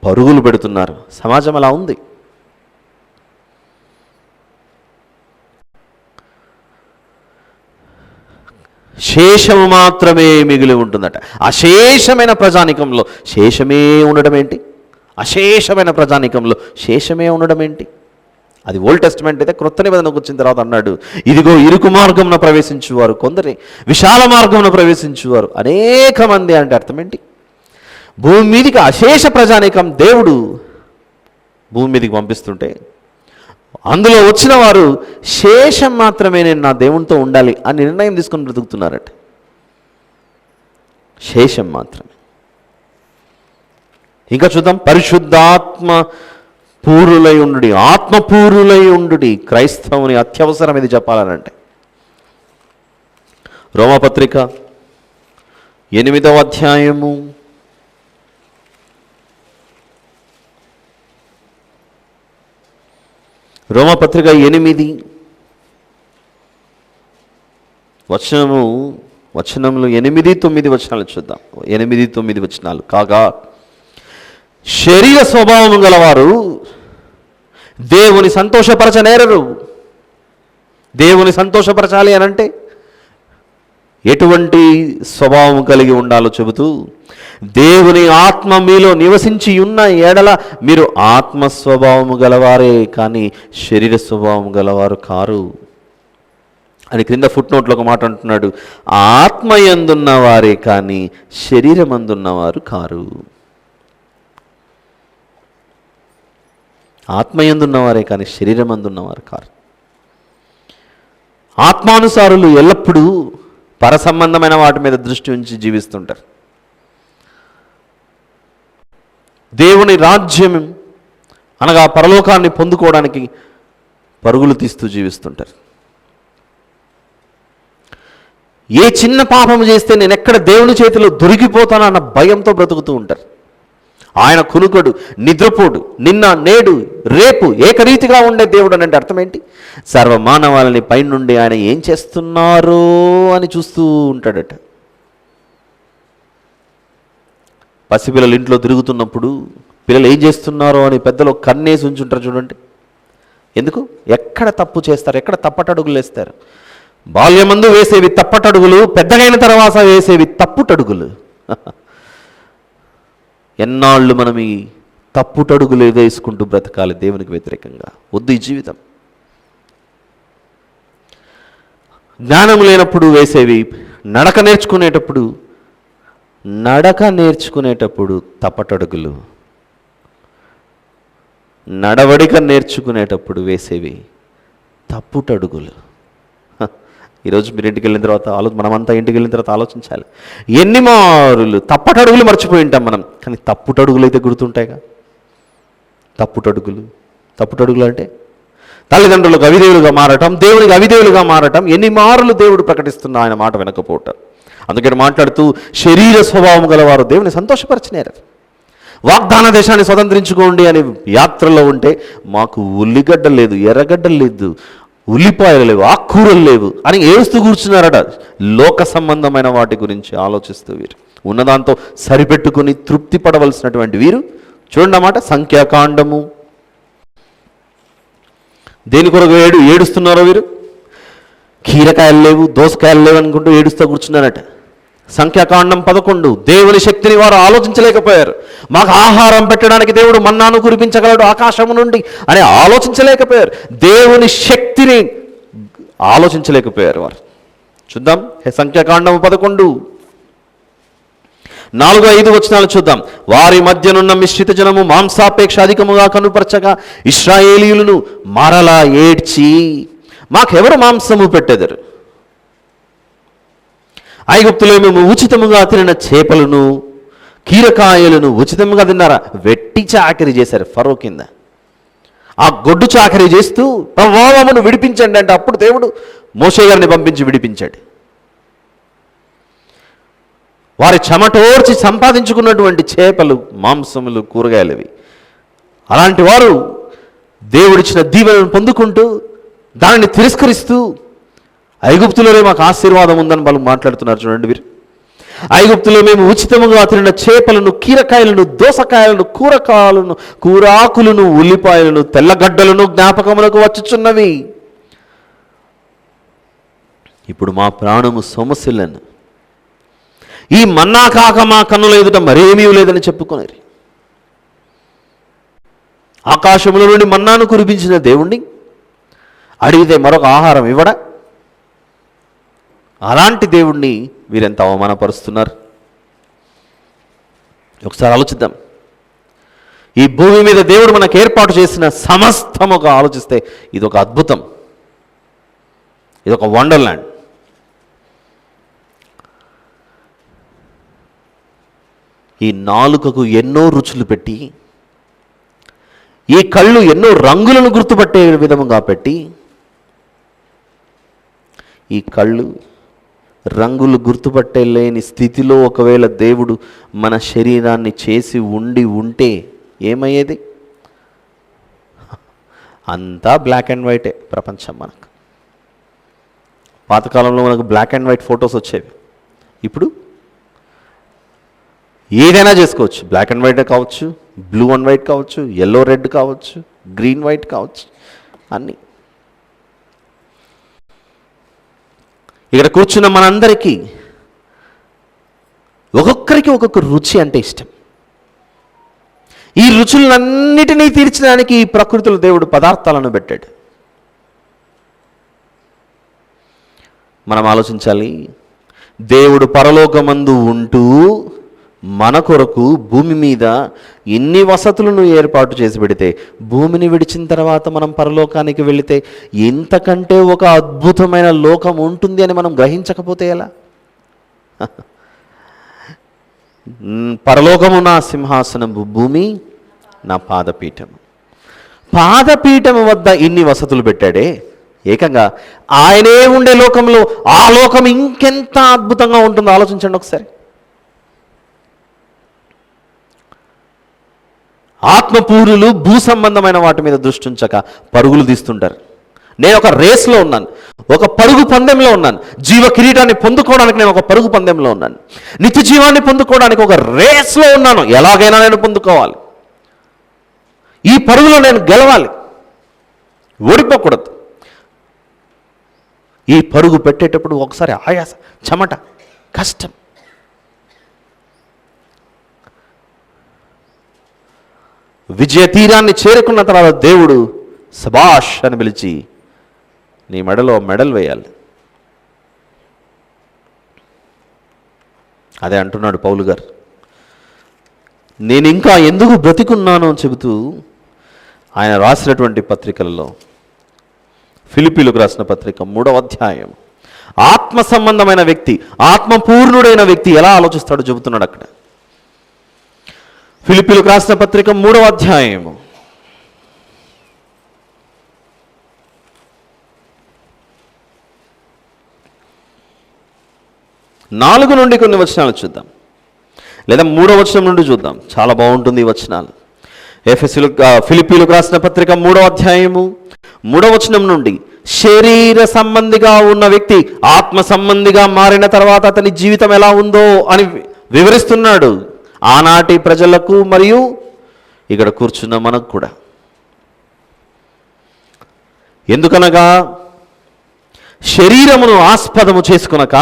పరుగులు పెడుతున్నారు. సమాజం అలా ఉంది. శేషము మాత్రమే మిగిలి ఉంటుందట. అశేషమైన ప్రజానికంలో శేషమే ఉండడం ఏంటి? అశేషమైన ప్రజానికంలో శేషమే ఉండడం ఏంటి? అది ఓల్డ్ టెస్టిమెంట్ అయితే. క్రొత్త నిబంధనకు వచ్చిన తర్వాత అన్నాడు, ఇదిగో ఇరుకు మార్గమున ప్రవేశించువారు కొందరే, విశాల మార్గమున ప్రవేశించువారు అనేక మంది. అంటే అర్థం ఏంటి? భూమి మీదికి అశేష ప్రజానికం దేవుడు భూమి మీదికి పంపిస్తుంటే అందులో వచ్చిన వారు శేషం మాత్రమే నేను నా దేవునితో ఉండాలి అని నిర్ణయం తీసుకొని బ్రతుకుతున్నారట. శేషం మాత్రమే. ఇంకా చూద్దాం. పరిశుద్ధాత్మ పూరులై ఉండు, ఆత్మపూరులై ఉండు. క్రైస్తవుని అత్యవసరం ఇది చెప్పాలనంటే. రోమపత్రిక 8వ అధ్యాయము 8 వచనములు 8-9 వచనాలు చూద్దాం. 8-9 వచనాలు. కాగా శరీర స్వభావము గలవారు దేవుని సంతోషపరచనేరరు. దేవుని సంతోషపరచాలి అనంటే ఎటువంటి స్వభావం కలిగి ఉండాలో చెబుతూ, దేవుని ఆత్మ మీలో నివసించి ఉన్న ఎడల మీరు ఆత్మస్వభావము గలవారే కానీ శరీర స్వభావము గలవారు కారు అని క్రింద ఫుట్ నోట్లో ఒక మాట అంటున్నాడు. ఆత్మయందున్న వారే కానీ శరీరమందున్నవారు కారు. ఆత్మయందున్నవారే కానీ శరీరమందున్నవారు కారు. ఆత్మానుసారులు ఎల్లప్పుడూ పరసంబంధమైన వాటి మీద దృష్టి ఉంచి జీవిస్తుంటారు. దేవుని రాజ్యం అనగా పరలోకాన్ని పొందుకోవడానికి పరుగులు తీస్తూ జీవిస్తుంటారు. ఏ చిన్న పాపం చేస్తే నేను ఎక్కడ దేవుని చేతిలో దొరికిపోతానో అన్న భయంతో బ్రతుకుతూ ఉంటారు. ఆయన కునుకడు, నిద్రపోడు, నిన్న నేడు రేపు ఏకరీతిగా ఉండే దేవుడు అని అంటే అర్థం ఏంటి? సర్వమానవాళిని పైనుండి ఆయన ఏం చేస్తున్నారో అని చూస్తూ ఉంటాడట. పసిపిల్లలు ఇంట్లో తిరుగుతున్నప్పుడు పిల్లలు ఏం చేస్తున్నారో అని పెద్దలు కన్నేసి ఉంచుంటారు చూడండి. ఎందుకు? ఎక్కడ తప్పు చేస్తారు, ఎక్కడ తప్పటడుగులు వేస్తారు. బాల్యమందు వేసేవి తప్పటడుగులు, పెద్దగైన తర్వాత వేసేవి తప్పుటడుగులు. ఎన్నాళ్ళు మనం ఈ తప్పుటడుగులు వేసుకుంటూ బ్రతకాలి దేవునికి వ్యతిరేకంగా? వద్దు ఈ జీవితం. జ్ఞానం లేనప్పుడు వేసేవి, నడక నేర్చుకునేటప్పుడు తప్పటడుగులు, నడవడిక నేర్చుకునేటప్పుడు వేసేవి తప్పుటడుగులు. ఈరోజు మీరు ఇంటికి వెళ్ళిన తర్వాత మనమంతా ఇంటికి వెళ్ళిన తర్వాత ఆలోచించాలి. ఎన్ని మారులు తప్పటడుగులు మర్చిపోయి ఉంటాం మనం, కానీ తప్పుటడుగులు అయితే గుర్తుంటాయిగా. తప్పుటడుగులు అంటే తల్లిదండ్రులకు అవిధేయులుగా మారటం, దేవునికి అవిధేయులుగా మారటం. ఎన్ని మారులు దేవుడు ప్రకటిస్తున్నా ఆయన మాట వినకపోవటం. అందుకని మాట్లాడుతూ శరీర స్వభావం గలవారు దేవుని సంతోషపరచనేరు. వాగ్దాన దేశాన్ని స్వతంత్రించుకోండి అని యాత్రలో ఉంటే మాకు ఉల్లిగడ్డ లేదు, ఎర్రగడ్డ లేదు, ఉల్లిపాయలు లేవు, ఆకుకూరలు లేవు అని ఏడుస్తూ కూర్చున్నారట. లోక సంబంధమైన వాటి గురించి ఆలోచిస్తూ వీరు ఉన్నదాంతో సరిపెట్టుకుని తృప్తి పడవలసినటువంటి వీరు చూడండి అన్నమాట. సంఖ్యాకాండము దేని కొరకు ఏడుస్తున్నారో వీరు? కీరకాయలు లేవు, దోసకాయలు లేవు అనుకుంటూ ఏడుస్తూ కూర్చున్నారట. సంఖ్యాకాండం 11 దేవుని శక్తిని వారు ఆలోచించలేకపోయారు. మాకు ఆహారం పెట్టడానికి దేవుడు మన్నాను కురిపించగలడు ఆకాశము నుండి అని ఆలోచించలేకపోయారు. దేవుని శక్తిని ఆలోచించలేకపోయారు వారు. చూద్దాం సంఖ్యాకాండం 11 4-5 వచనాలు చూద్దాం. వారి మధ్యనున్న మిశ్రిత జనము మాంసాపేక్ష అధికముగా కనుపరచగా ఇశ్రాయేలీయులను మరలా ఏడ్చి మాకెవరు మాంసము పెట్టెదరు? ఐగుప్తులో మేము ఉచితముగా తినిన చేపలను కీరకాయలను ఉచితముగా తిన్నారా? వెట్టి చాకరీ చేశారు ఫరో కింద. ఆ గొడ్డు చాకరీ చేస్తూ ప్రభావమును విడిపించండి అంటే అప్పుడు దేవుడు మోషే గారిని పంపించి విడిపించాడు. వారి చెమటోర్చి సంపాదించుకున్నటువంటి చేపలు, మాంసములు, కూరగాయలవి. అలాంటి వారు దేవుడిచ్చిన దీవెనను పొందుకుంటూ దానిని తిరస్కరిస్తూ ఐగుప్తులోనే మాకు ఆశీర్వాదం ఉందని వాళ్ళు మాట్లాడుతున్నారు చూడండి వీరు. ఐగుప్తులో మేము ఉచితముగా తినిన చేపలను, కీరకాయలను, దోసకాయలను, కూరకాయలను, కూరాకులను, ఉల్లిపాయలను, తెల్లగడ్డలను జ్ఞాపకములకు వచ్చుచున్నవి. ఇప్పుడు మా ప్రాణము సొమసిల్లను, ఈ మన్నా కాక మా కన్నుల ఎదుట మరేమీ లేదని చెప్పుకొనిరి. ఆకాశముల నుండి మన్నాను కురిపించిన దేవుణ్ణి అడిగితే మరొక ఆహారం ఇవ్వడా? అలాంటి దేవుణ్ణి వీరెంత అవమానపరుస్తున్నారు. ఒకసారి ఆలోచిద్దాం. ఈ భూమి మీద దేవుడు మనకు ఏర్పాటు చేసిన సమస్తముగా ఆలోచిస్తే ఇదొక అద్భుతం, ఇదొక వండర్ల్యాండ్. ఈ నాలుకకు ఎన్నో రుచులు పెట్టి, ఈ కళ్ళు ఎన్నో రంగులను గుర్తుపట్టే విధముగా పెట్టి, ఈ కళ్ళు రంగులు గుర్తుపట్టే లేని స్థితిలో ఒకవేళ దేవుడు మన శరీరాన్ని చేసి ఉంటే ఏమయ్యేది? అంతా బ్లాక్ అండ్ వైటే ప్రపంచం. మనకు పాతకాలంలో మనకు బ్లాక్ అండ్ వైట్ ఫొటోస్ వచ్చేవి. ఇప్పుడు ఏదైనా చేసుకోవచ్చు. బ్లాక్ అండ్ వైట్ కావచ్చు, బ్లూ అండ్ వైట్ కావచ్చు, ఎల్లో రెడ్ కావచ్చు, గ్రీన్ వైట్ కావచ్చు, అన్నీ. ఇక్కడ కూర్చున్న మనందరికీ ఒక్కొక్కరికి ఒక్కొక్క రుచి అంటే ఇష్టం. ఈ రుచులన్నిటినీ తీర్చడానికి ఈ ప్రకృతిలో దేవుడు పదార్థాలను పెట్టాడు. మనం ఆలోచించాలి. దేవుడు పరలోకమందు ఉంటూ మన కొరకు భూమి మీద ఎన్ని వసతులను ఏర్పాటు చేసి పెడితే, భూమిని విడిచిన తర్వాత మనం పరలోకానికి వెళితే ఇంతకంటే ఒక అద్భుతమైన లోకం ఉంటుంది అని మనం గ్రహించకపోతే ఎలా? పరలోకము నా సింహాసనము, భూమి నా పాదపీఠము. పాదపీఠము వద్ద ఇన్ని వసతులు పెట్టాడే, ఏకంగా ఆయనే ఉండే లోకంలో ఆ లోకం ఇంకెంత అద్భుతంగా ఉంటుందో ఆలోచించండి ఒకసారి. ఆత్మపూరులు భూ సంబంధమైన వాటి మీద దృష్టి ఉంచక పరుగులు తీస్తుంటారు. నేను ఒక రేస్లో ఉన్నాను, ఒక పరుగు పందెంలో ఉన్నాను. జీవ కిరీటాన్ని పొందుకోవడానికి నేను ఒక పరుగు పందెంలో ఉన్నాను. నిత్య జీవాన్ని పొందుకోవడానికి ఒక రేస్లో ఉన్నాను. ఎలాగైనా నేను పొందుకోవాలి. ఈ పరుగులో నేను గెలవాలి, ఓడిపోకూడదు. ఈ పరుగు పెట్టేటప్పుడు ఒకసారి ఆయాస, చెమట, కష్టం. విజయ తీరాన్ని చేరుకున్న తర్వాత దేవుడు సబాష్ అని పిలిచి నీ మెడలో మెడల్ వేయాలి. అదే అంటున్నాడు పౌలు గారు. నేను ఇంకా ఎందుకు బ్రతికున్నాను అని చెబుతూ ఆయన రాసినటువంటి పత్రికలలో, ఫిలిప్పీలకు రాసిన పత్రిక 3వ అధ్యాయం, ఆత్మ సంబంధమైన వ్యక్తి, ఆత్మపూర్ణుడైన వ్యక్తి ఎలా ఆలోచిస్తాడో చెబుతున్నాడు అక్కడ. ఫిలిప్పీలకు రాసిన పత్రిక 3వ అధ్యాయము 4 నుండి కొన్ని వచనాలు చూద్దాం, లేదా 3వ వచనం నుండి చూద్దాం. చాలా బాగుంటుంది ఈ వచనాలు. ఫిలిప్పీలకు రాసిన పత్రిక 3వ అధ్యాయము 3వ వచనం నుండి, శరీర సంబంధిగా ఉన్న వ్యక్తి ఆత్మ సంబంధిగా మారిన తర్వాత అతని జీవితం ఎలా ఉందో అని వివరిస్తున్నాడు. ఆనాటి ప్రజలకు మరియు ఇక్కడ కూర్చున్న మనకు కూడా. ఎందుకనగా శరీరమును ఆస్పదము చేసుకొనక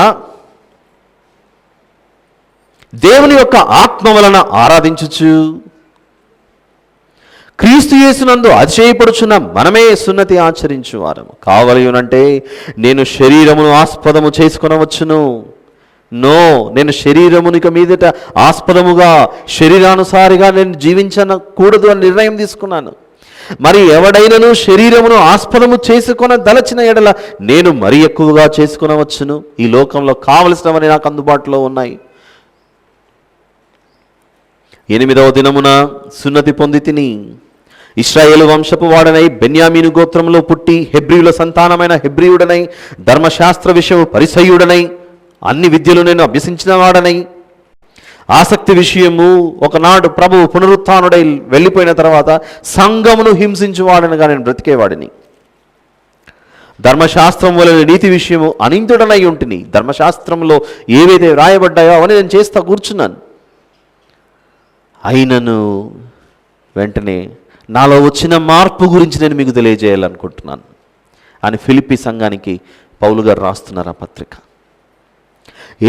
దేవుని యొక్క ఆత్మ వలన ఆరాధించుచు క్రీస్తు యేసునందు అతిశయపడుచున్న మనమే సున్నతి ఆచరించువారము కావలయునంటే నేను శరీరమును ఆస్పదము చేసుకొనవచ్చును. నో, నేను శరీరమునిక మీదట ఆస్పదముగా శరీరానుసారిగా నేను జీవించకూడదు అని నిర్ణయం తీసుకున్నాను. మరి ఎవడైనను శరీరమును ఆస్పదము చేసుకొన దలచిన ఎడల నేను మరి ఎక్కువగా చేసుకొనవచ్చును. ఈ లోకంలో కావలసినవని నాకు అందుబాటులో ఉన్నాయి. 8వ దినమున సున్నతి పొంది తిని, ఇశ్రాయేలు వంశపు వాడనై, బెన్యామీను గోత్రంలో పుట్టి, హెబ్రీయుల సంతానమైన హెబ్రీయుడనై, ధర్మశాస్త్ర విషయము పరిసయ్యుడనై, అన్ని విద్యలు నేను అభ్యసించిన వాడనై, ఆసక్తి విషయము ఒకనాడు ప్రభువు పునరుత్థానుడై వెళ్ళిపోయిన తర్వాత సంఘమును హింసించువాడనగా నేను బ్రతికేవాడిని. ధర్మశాస్త్రం వలన నీతి విషయము అనింతుడనై ఉంటిని. ధర్మశాస్త్రంలో ఏవైతే రాయబడ్డాయో అవన్నీ నేను చేస్తా కూర్చున్నాను. అయినను వెంటనే నాలో వచ్చిన మార్పు గురించి నేను మీకు తెలియజేయాలనుకుంటున్నాను అని ఫిలిప్పీ సంఘానికి పౌలు గారు రాస్తున్నారు ఆ పత్రిక.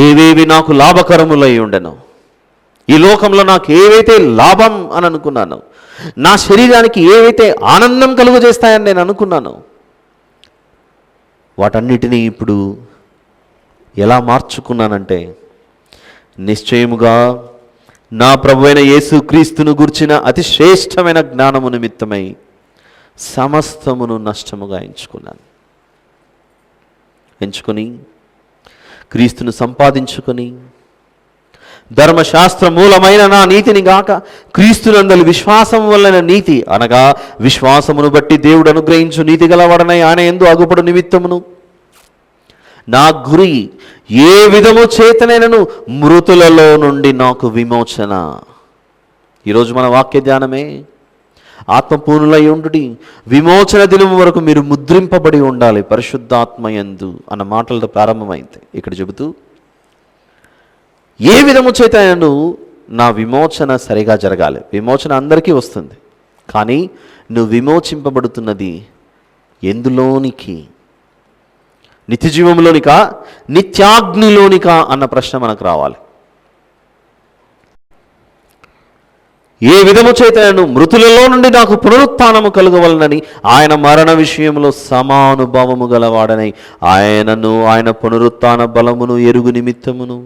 ఏవేవి నాకు లాభకరములై ఉండెనో, ఈ లోకంలో నాకు ఏవైతే లాభం అని అనుకున్నానో, నా శరీరానికి ఏవైతే ఆనందం కలుగజేస్తాయని నేను అనుకున్నానో, వాటన్నిటినీ ఇప్పుడు ఎలా మార్చుకున్నానంటే, నిశ్చయముగా నా ప్రభువైన యేసుక్రీస్తును గుర్చిన అతి శ్రేష్టమైన జ్ఞానము నిమిత్తమై సమస్తమును నష్టముగా ఎంచుకొని క్రీస్తును సంపాదించుకొని ధర్మశాస్త్ర మూలమైన నా నీతిని గాక క్రీస్తునందలి విశ్వాసం వలన నీతి అనగా విశ్వాసమును బట్టి దేవుడు అనుగ్రహించు నీతి గలవాడనై ఆయన యందు అగుపడు నిమిత్తమును నా గురి ఏ విధము చేతనైనను మృతులలో నుండి నాకు విమోచన. ఈరోజు మన వాక్య ధ్యానమే ఆత్మపూర్ణులై ఉండుడి, విమోచన దినము వరకు మీరు ముద్రింపబడి ఉండాలి పరిశుద్ధాత్మయందు అన్న మాటలతో ప్రారంభమైంది. ఇక్కడ చెబుతూ ఏ విధము చేతనైనను నా విమోచన సరిగా జరగాలి. విమోచన అందరికీ వస్తుంది, కానీ నువ్వు విమోచింపబడుతున్నది ఎందులోనికి? నిత్యజీవంలోనికా నిత్యాగ్నిలోనికా అన్న ప్రశ్న మనకు రావాలి. ఏ విధము చేతను మృతులలో నుండి నాకు పునరుత్థానము కలుగవలనని ఆయన మరణ విషయంలో సమానుభావము గలవాడనై ఆయన పునరుత్థాన బలమును ఎరుగు నిమిత్తమును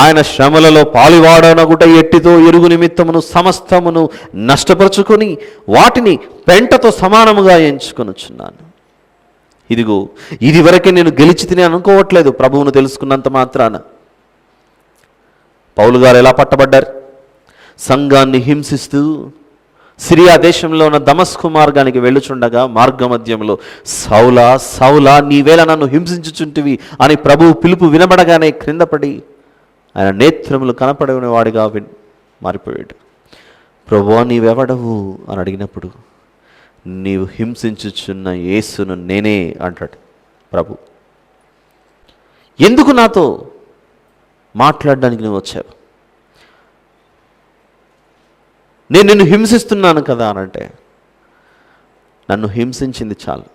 ఆయన శ్రమలలో పాలువాడనగుట ఎట్టితో ఎరుగు నిమిత్తమును సమస్తమును నష్టపరుచుకొని వాటిని పెంటతో సమానముగా ఎంచుకొనుచున్నాను. ఇదిగో ఇది వరకే నేను గెలిచి తిని అనుకోవట్లేదు ప్రభువును తెలుసుకున్నంత మాత్రాన. పౌలు గారు ఎలా పట్టబడ్డారు? సంఘాన్ని హింసిస్తూ సిరియా దేశంలో ఉన్న దమస్కు మార్గానికి వెళ్ళుచుండగా మార్గమధ్యంలో సౌలా సౌలా నీవేళ నన్ను హింసించుచుంటివి అని ప్రభువు పిలుపు వినబడగానే క్రిందపడి ఆయన నేత్రములు కనపడేవాడిగా మారిపోయాడు. ప్రభువా నీవెవడవు అని అడిగినప్పుడు నీవు హింసించుచున్న యేసును నేనే అంటాడు ప్రభు. ఎందుకు నాతో మాట్లాడడానికి నువ్వు వచ్చావు? నేను నిన్ను హింసిస్తున్నాను కదా అనంటే, నన్ను హింసించింది చాలు.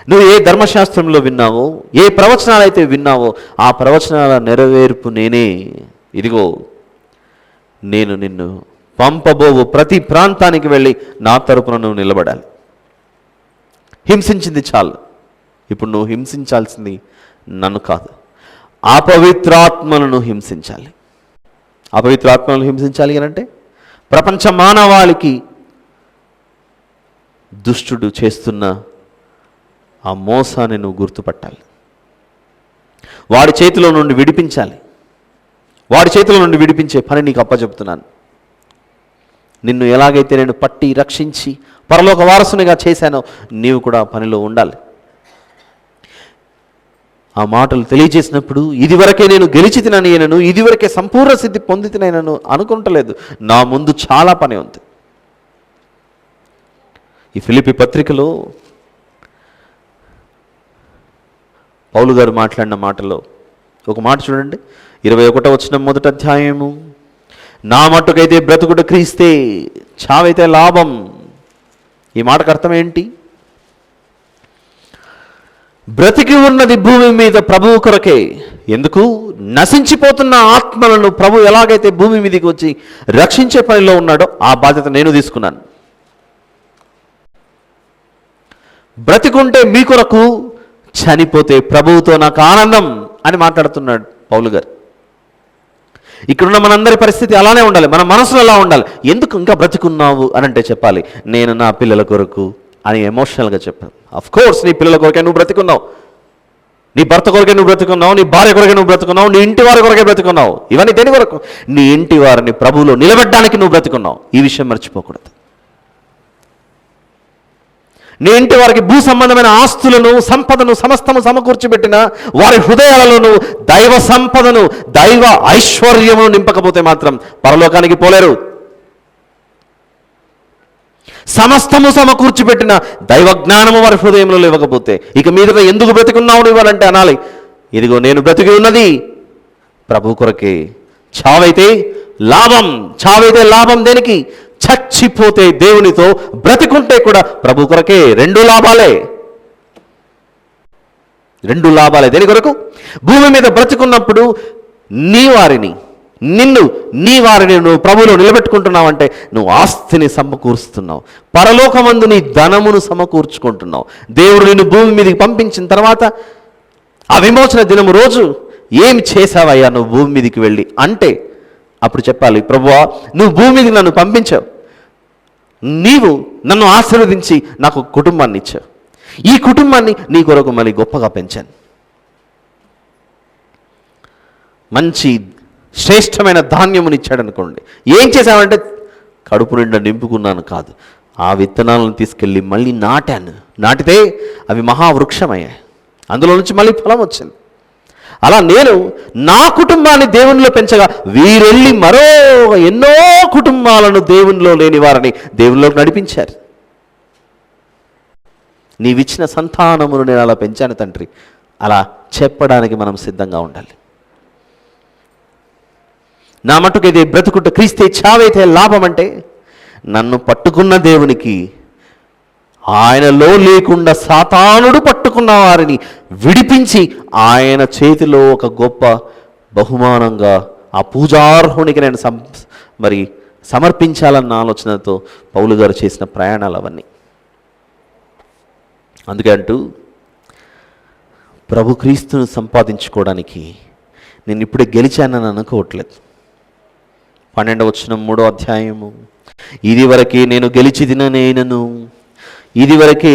నువ్వు ఏ ధర్మశాస్త్రంలో విన్నావో, ఏ ప్రవచనాలైతే విన్నావో ఆ ప్రవచనాల నెరవేర్పు నేనే. ఇదిగో నేను నిన్ను పంపబోవు ప్రతి ప్రాంతానికి వెళ్ళి నా తరపున నువ్వు నిలబడాలి. హింసించింది చాలు, ఇప్పుడు నువ్వు హింసించాల్సింది నన్ను కాదు, అపవిత్రాత్మలను హింసించాలి. అపవిత్రాత్మలను హింసించాలి అని అంటే ప్రపంచ మానవాళికి దుష్టుడు చేస్తున్న ఆ మోసాన్ని నువ్వు గుర్తుపట్టాలి, వాడి చేతిలో నుండి విడిపించాలి. వాడి చేతిలో నుండి విడిపించే పని నీకు అప్పచెప్తున్నాను. నిన్ను ఎలాగైతే నేను పట్టి రక్షించి పరలోక వారసునిగా చేశానో నీవు కూడా పనిలో ఉండాలి. ఆ మాటలు తెలియజేసినప్పుడు ఇదివరకే నేను గెలిచి తినను, ఇదివరకే సంపూర్ణ సిద్ధి పొంది తినను అనుకుంటలేదు. నా ముందు చాలా పని ఉంది. ఈ ఫిలిప్పీ పత్రికలో పౌలు గారు మాట్లాడిన మాటలో ఒక మాట చూడండి, 21వ వచనం మొదటి అధ్యాయము. నా మట్టుకైతే బ్రతుకుట క్రీస్తే, చావైతే లాభం. ఈ మాటకు అర్థం ఏంటి? బ్రతికి ఉన్నది భూమి మీద ప్రభువు కొరకే. ఎందుకు? నశించిపోతున్న ఆత్మలను ప్రభు ఎలాగైతే భూమి మీదకి వచ్చి రక్షించే పనిలో ఉన్నాడో ఆ బాధ్యత నేను తీసుకున్నాను. బ్రతికుంటే మీ కొరకు, చనిపోతే ప్రభువుతో నాకు ఆనందం అని మాట్లాడుతున్నాడు పౌలు గారు. ఇక్కడున్న మనందరి పరిస్థితి అలానే ఉండాలి. మన మనసులో ఎలా ఉండాలి? ఎందుకు ఇంకా బ్రతికున్నావు అని అంటే చెప్పాలి, నేను నా పిల్లల కొరకు అని ఎమోషనల్గా చెప్పాను. అఫ్కోర్స్ నీ పిల్లల కొరకే నువ్వు బ్రతికున్నావు, నీ భర్త కొరకే నువ్వు బ్రతుకున్నావు, నీ భార్య కొరకే నువ్వు బ్రతుకున్నావు, నీ ఇంటి వారి కొరకే బ్రతుకున్నావు. ఇవన్నీ దేని కొరకు? నీ ఇంటి వారిని ప్రభువులో నిలబెట్టడానికి నువ్వు బ్రతుకున్నావు. ఈ విషయం మర్చిపోకూడదు. నీ ఇంటి వారికి భూ సంబంధమైన ఆస్తులను, సంపదను సమస్తము సమకూర్చిపెట్టిన వారి హృదయాలలో దైవ సంపదను, దైవ ఐశ్వర్యమును నింపకపోతే మాత్రం పరలోకానికి పోలేరు. సమస్తము సమకూర్చిపెట్టిన దైవ జ్ఞానము వారి హృదయంలో ఇవ్వకపోతే ఇక మీద ఎందుకు బ్రతికున్నావు ఇవ్వాలంటే అనాలి, ఇదిగో నేను బ్రతికి ఉన్నది ప్రభు కొరకే. చావైతే లాభం. చావైతే లాభం దేనికి? చచ్చిపోతే దేవునితో, బ్రతికుంటే కూడా ప్రభు కొరకే. రెండు లాభాలే. రెండు లాభాలే. దేని కొరకు? భూమి మీద బ్రతుకున్నప్పుడు నీ వారిని నువ్వు ప్రభువులో నిలబెట్టుకుంటున్నావంటే నువ్వు ఆస్తిని సమకూరుస్తున్నావు, పరలోకమందు నీ ధనమును సమకూర్చుకుంటున్నావు. దేవుడు నిన్ను భూమి మీదకి పంపించిన తర్వాత ఆ విమోచన దినము రోజు ఏం చేశావయ్యా నువ్వు భూమి మీదకి వెళ్ళి అంటే అప్పుడు చెప్పాలి, ప్రభువా నువ్వు భూమి మీదకి నన్ను పంపించావు, నీవు నన్ను ఆశీర్వదించి నాకు కుటుంబాన్ని ఇచ్చావు, ఈ కుటుంబాన్ని నీ కొరకు మళ్ళీ గొప్పగా పెంచాను, మంచి శ్రేష్టమైన ధాన్యమునిచ్చాడు అనుకోండి. ఏం చేశామంటే కడుపు నిండా నింపుకున్నాను కాదు, ఆ విత్తనాలను తీసుకెళ్ళి మళ్ళీ నాటితే అవి మహావృక్షమయ్యాయి, అందులో నుంచి మళ్ళీ ఫలం వచ్చింది. అలా నేను నా కుటుంబాన్ని దేవునిలో పెంచగా వీరెళ్ళి మరో ఎన్నో కుటుంబాలను దేవునిలో లేని వారిని దేవునిలోకి నడిపించారు. నీవిచ్చిన సంతానమును నేను అలా పెంచాను తండ్రి, అలా చెప్పడానికి మనం సిద్ధంగా ఉండాలి. నా మటుకు ఇది బ్రతుకుట క్రీస్తే చావైతే లాభం అంటే నన్ను పట్టుకున్న దేవునికి, ఆయనలో లేకుండా సాతానుడు పట్టుకున్న వారిని విడిపించి ఆయన చేతిలో ఒక గొప్ప బహుమానంగా ఆ పూజార్హునికి నేను సమర్పించాలన్న ఆలోచనతో పౌలు గారు చేసిన ప్రయాణాలు అవన్నీ. అందుకే అంటూ ప్రభు క్రీస్తును సంపాదించుకోవడానికి నేను ఇప్పుడే గెలిచానని అనుకోవట్లేదు. 12వ వచనం 3వ అధ్యాయము, ఇదివరకే నేను గెలిచి తిననేనను, ఇదివరకే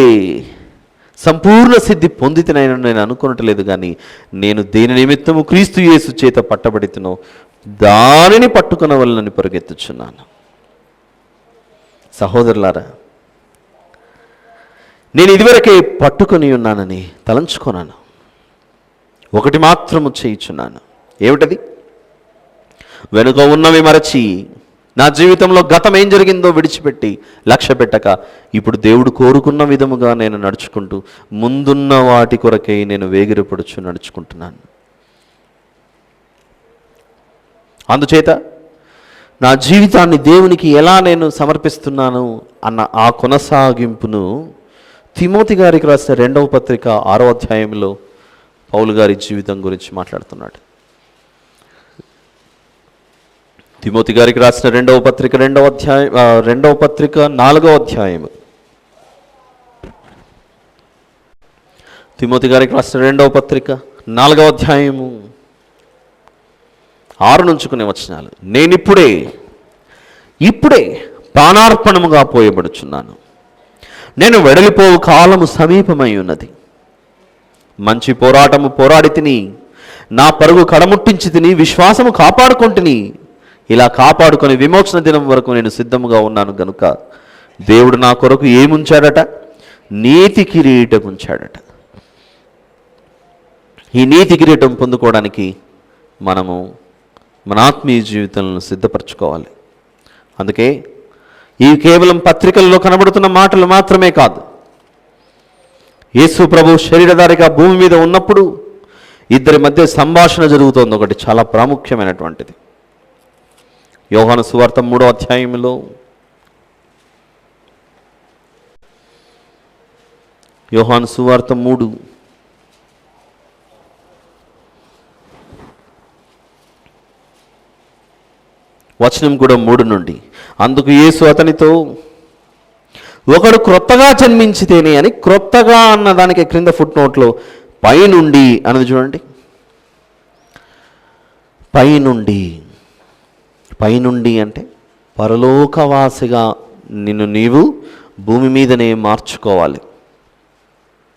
సంపూర్ణ సిద్ధి పొందితనైనా నేను అనుకునట్లేదు, కానీ నేను దేని నిమిత్తము క్రీస్తు యేసు చేత పట్టబడితునో దానిని పట్టుకున్న వలనని పరిగెత్తుచున్నాను. సహోదరులారా, నేను ఇదివరకే పట్టుకొని ఉన్నానని తలంచుకున్నాను, ఒకటి మాత్రము చేయుచున్నాను. ఏమిటది? వెనుక ఉన్నవి మరచి నా జీవితంలో గతం ఏం జరిగిందో విడిచిపెట్టి లక్ష్య పెట్టక ఇప్పుడు దేవుడు కోరుకున్న విధముగా నేను నడుచుకుంటూ ముందున్న వాటి కొరకై నేను వేగిరపడుచు నడుచుకుంటున్నాను. అందుచేత నా జీవితాన్ని దేవునికి ఎలా నేను సమర్పిస్తున్నాను అన్న ఆ కొనసాగింపును తిమోతి గారికి రాసిన 2వ పత్రిక 6వ అధ్యాయంలో పౌలు గారి జీవితం గురించి మాట్లాడుతున్నాడు. తిమోతి గారికి రాసిన 2వ పత్రిక 2వ పత్రిక 4వ అధ్యాయము. తిమోతి గారికి రాసిన 2వ పత్రిక 4వ అధ్యాయము 6 నుంచి కొన్ని వచనాలు. నేనిప్పుడే ప్రాణార్పణముగా పోయబడుచున్నాను, నేను వెడలిపోవు కాలము సమీపమై ఉన్నది, మంచి పోరాటము పోరాడి తిని నా పరుగు కడముట్టించి తిని విశ్వాసము కాపాడుకుంటుని, ఇలా కాపాడుకొని విమోచన దినం వరకు నేను సిద్ధముగా ఉన్నాను గనుక దేవుడు నా కొరకు ఏముంచాడట? నీతి కిరీటం ఉంచాడట. ఈ నీతి కిరీటం పొందుకోవడానికి మనము మన ఆత్మీయ జీవితాలను సిద్ధపరచుకోవాలి. అందుకే ఈ కేవలం పత్రికల్లో కనబడుతున్న మాటలు మాత్రమే కాదు, యేసు ప్రభు శరీరధారిగా భూమి మీద ఉన్నప్పుడు ఇద్దరి మధ్య సంభాషణ జరుగుతోంది. ఒకటి చాలా ప్రాముఖ్యమైనటువంటిది. యోహాను సువార్త 3వ అధ్యాయంలో యోహాను సువార్త 3 వచనం కూడా 3 నుండి, అందుకు యేసు అతనితో, ఒకడు క్రొత్తగా జన్మించితేనే అని, క్రొత్తగా అన్న దానికి క్రింద ఫుట్ నోట్లో పైనుండి అన్నది చూడండి. పైనుండి అంటే పరలోకవాసిగా నీవు భూమి మీదనే మార్చుకోవాలి.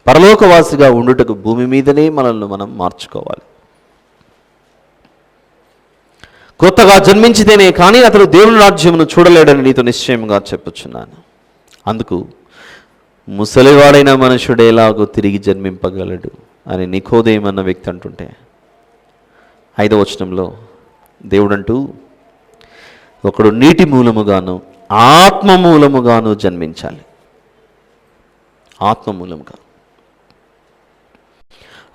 పరలోకవాసిగా ఉండుటకు భూమి మీదనే మనల్ని మనం మార్చుకోవాలి. కొత్తగా జన్మించితేనే కానీ అతడు దేవుని రాజ్యమును చూడలేడని నీతో నిశ్చయంగా చెప్పుచున్నాను. అందుకు ముసలివాడైన మనుషుడు ఎలాగో తిరిగి జన్మింపగలడు అని నికోదేము అన్న వ్యక్తి అంటుంటే, 5వ వచనంలో దేవుడంటూ, ఒకడు నీటి మూలముగాను ఆత్మ మూలముగాను జన్మించాలి.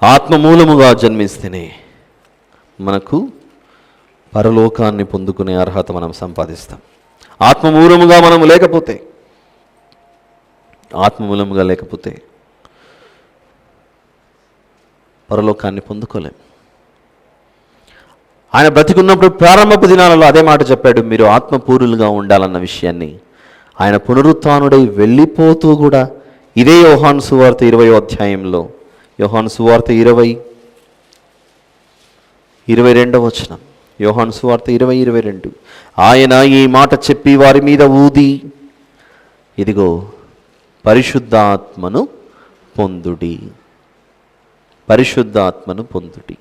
ఆత్మ మూలముగా జన్మిస్తేనే మనకు పరలోకాన్ని పొందుకునే అర్హత మనం సంపాదిస్తాం. ఆత్మమూలముగా మనము లేకపోతే పరలోకాన్ని పొందుకోలేం. ఆయన బ్రతికున్నప్పుడు ప్రారంభపు దినాలలో అదే మాట చెప్పాడు, మీరు ఆత్మపూరులుగా ఉండాలన్న విషయాన్ని. ఆయన పునరుత్థానుడై వెళ్ళిపోతూ కూడా ఇదే యోహాను సువార్త 20వ అధ్యాయంలో, యోహాను సువార్త 22వ వచనం, యోహాను సువార్త 20:22, ఆయన ఈ మాట చెప్పి వారి మీద ఊది, ఇదిగో పరిశుద్ధాత్మను పొందుడి, పరిశుద్ధాత్మను పొందుడి.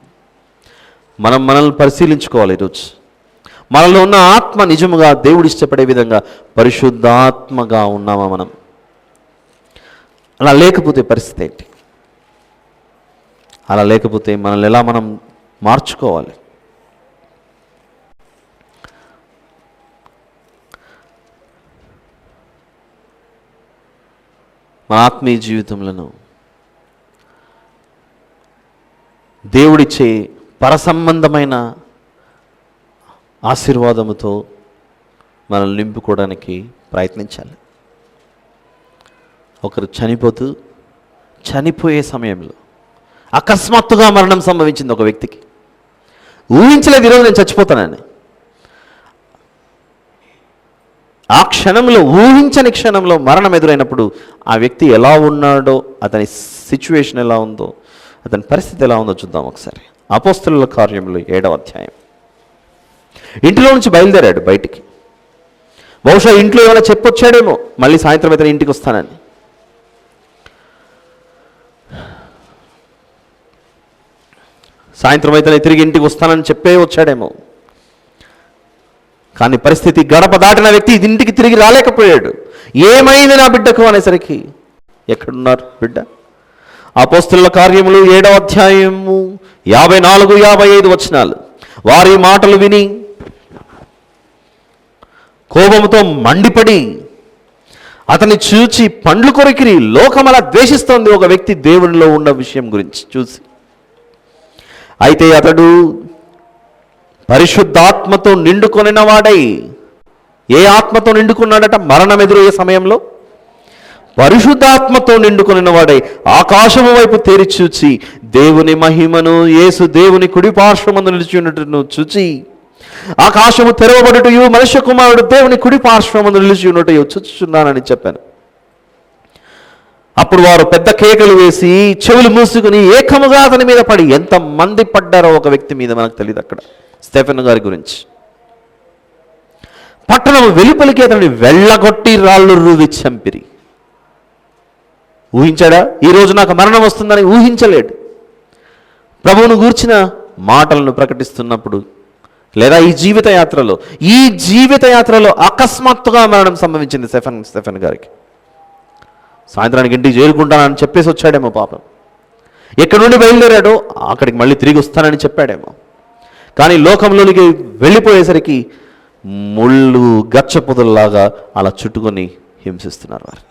మనల్ని పరిశీలించుకోవాలి. ఈరోజు మనలో ఉన్న ఆత్మ నిజముగా దేవుడు ఇష్టపడే విధంగా పరిశుద్ధాత్మగా ఉన్నామా మనం? అలా లేకపోతే పరిస్థితి ఏంటి? అలా లేకపోతే మనల్ని ఎలా మనం మార్చుకోవాలి? మన ఆత్మీయ జీవితంలో దేవుడిచ్చే పరసంబంధమైన ఆశీర్వాదముతో మనల్ని నింపుకోవడానికి ప్రయత్నించాలి. ఒకరు చనిపోయే సమయంలో అకస్మాత్తుగా మరణం సంభవించింది ఒక వ్యక్తికి. ఊహించలేదు ఈరోజు నేను చచ్చిపోతానని. ఆ క్షణంలో, ఊహించని క్షణంలో మరణం ఎదురైనప్పుడు ఆ వ్యక్తి ఎలా ఉన్నాడో, అతని సిచ్యువేషన్ ఎలా ఉందో, అతని పరిస్థితి ఎలా ఉందో చూద్దాం ఒకసారి. అపోస్తలుల కార్యములు 7వ అధ్యాయం. ఇంటిలో నుంచి బయలుదేరాడు బయటికి. బహుశా ఇంట్లో ఏమైనా చెప్పొచ్చాడేమో, మళ్ళీ సాయంత్రం అయితే ఇంటికి వస్తానని. సాయంత్రం అయితే తిరిగి ఇంటికి వస్తానని చెప్పే వచ్చాడేమో. కానీ పరిస్థితి, గడప దాటిన వ్యక్తి ఇంటికి తిరిగి రాలేకపోయాడు. ఏమైంది నా బిడ్డకు అనేసరికి, ఎక్కడున్నారు బిడ్డ? అపోస్తలుల కార్యములు 7వ అధ్యాయము 54-55 వచనాలు. వారి మాటలు విని కోపముతో మండిపడి అతన్ని చూచి పండ్లు కొరికిరి. లోకం అలా ద్వేషిస్తోంది ఒక వ్యక్తి దేవునిలో ఉన్న విషయం గురించి చూసి. అయితే అతడు పరిశుద్ధాత్మతో నిండుకొనిన వాడై, ఏ ఆత్మతో నిండుకున్నాడట? మరణం ఎదురయ్యే సమయంలో పరిశుద్ధాత్మతో నిండుకొనిన వాడై ఆకాశము వైపు తేరి చూచి దేవుని మహిమను, యేసు దేవుని కుడి పార్శ్వమందు నిలిచి ఉన్నట్టును చూచి, ఆకాశము తెరవబడుటయు మనుష్య కుమారుడు దేవుని కుడి పార్శ్వమందు నిలిచి ఉన్నట్టు చూచుచున్నానని చెప్పాను. అప్పుడు వారు పెద్ద కేకలు వేసి చెవులు మూసుకుని ఏకముగా అతని మీద పడి, ఎంతమంది పడ్డారో ఒక వ్యక్తి మీద మనకు తెలియదు. అక్కడ స్టెఫెన్ గారి గురించి, పట్టణం వెలుపలికి అతన్ని వెళ్ళగొట్టి రాళ్ళు రువి చంపిరి. ఊహించాడా? ఈరోజు నాకు మరణం వస్తుందని ఊహించలేడు. ప్రభువును గూర్చిన మాటలను ప్రకటిస్తున్నప్పుడు, లేదా ఈ జీవిత యాత్రలో అకస్మాత్తుగా మరణం సంభవించింది స్టెఫెన్ గారికి. సాయంత్రానికి ఇంటికి చేరుకుంటానని చెప్పేసి వచ్చాడేమో పాపం. ఎక్కడి నుండి బయలుదేరాడో అక్కడికి మళ్ళీ తిరిగి వస్తానని చెప్పాడేమో. కానీ లోకంలోనికి వెళ్ళిపోయేసరికి ముళ్ళు గచ్చ పొదల్లాగా అలా చుట్టుకొని హింసిస్తున్నారు వారిని.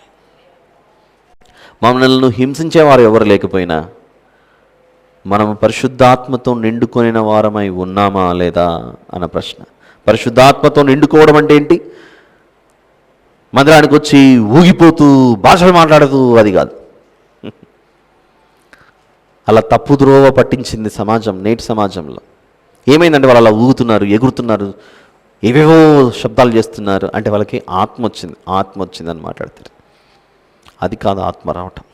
మమ్మల్ని హింసించేవారు ఎవరు లేకపోయినా మనము పరిశుద్ధాత్మతో నిండుకొనిన వారమై ఉన్నామా లేదా అన్న ప్రశ్న. పరిశుద్ధాత్మతో నిండుకోవడం అంటే ఏంటి? మందిరానికి వచ్చి ఊగిపోతూ భాషలు మాట్లాడుతూ అది కాదు. అలా తప్పుద్రోవ పట్టించింది సమాజం. నేటి సమాజంలో ఏమైందంటే వాళ్ళు అలా ఊగుతున్నారు, ఎగురుతున్నారు, ఏవేవో శబ్దాలు చేస్తున్నారు. అంటే వాళ్ళకి ఆత్మ వచ్చిందని మాట్లాడతారు. అది కాదు ఆత్మ రావటం.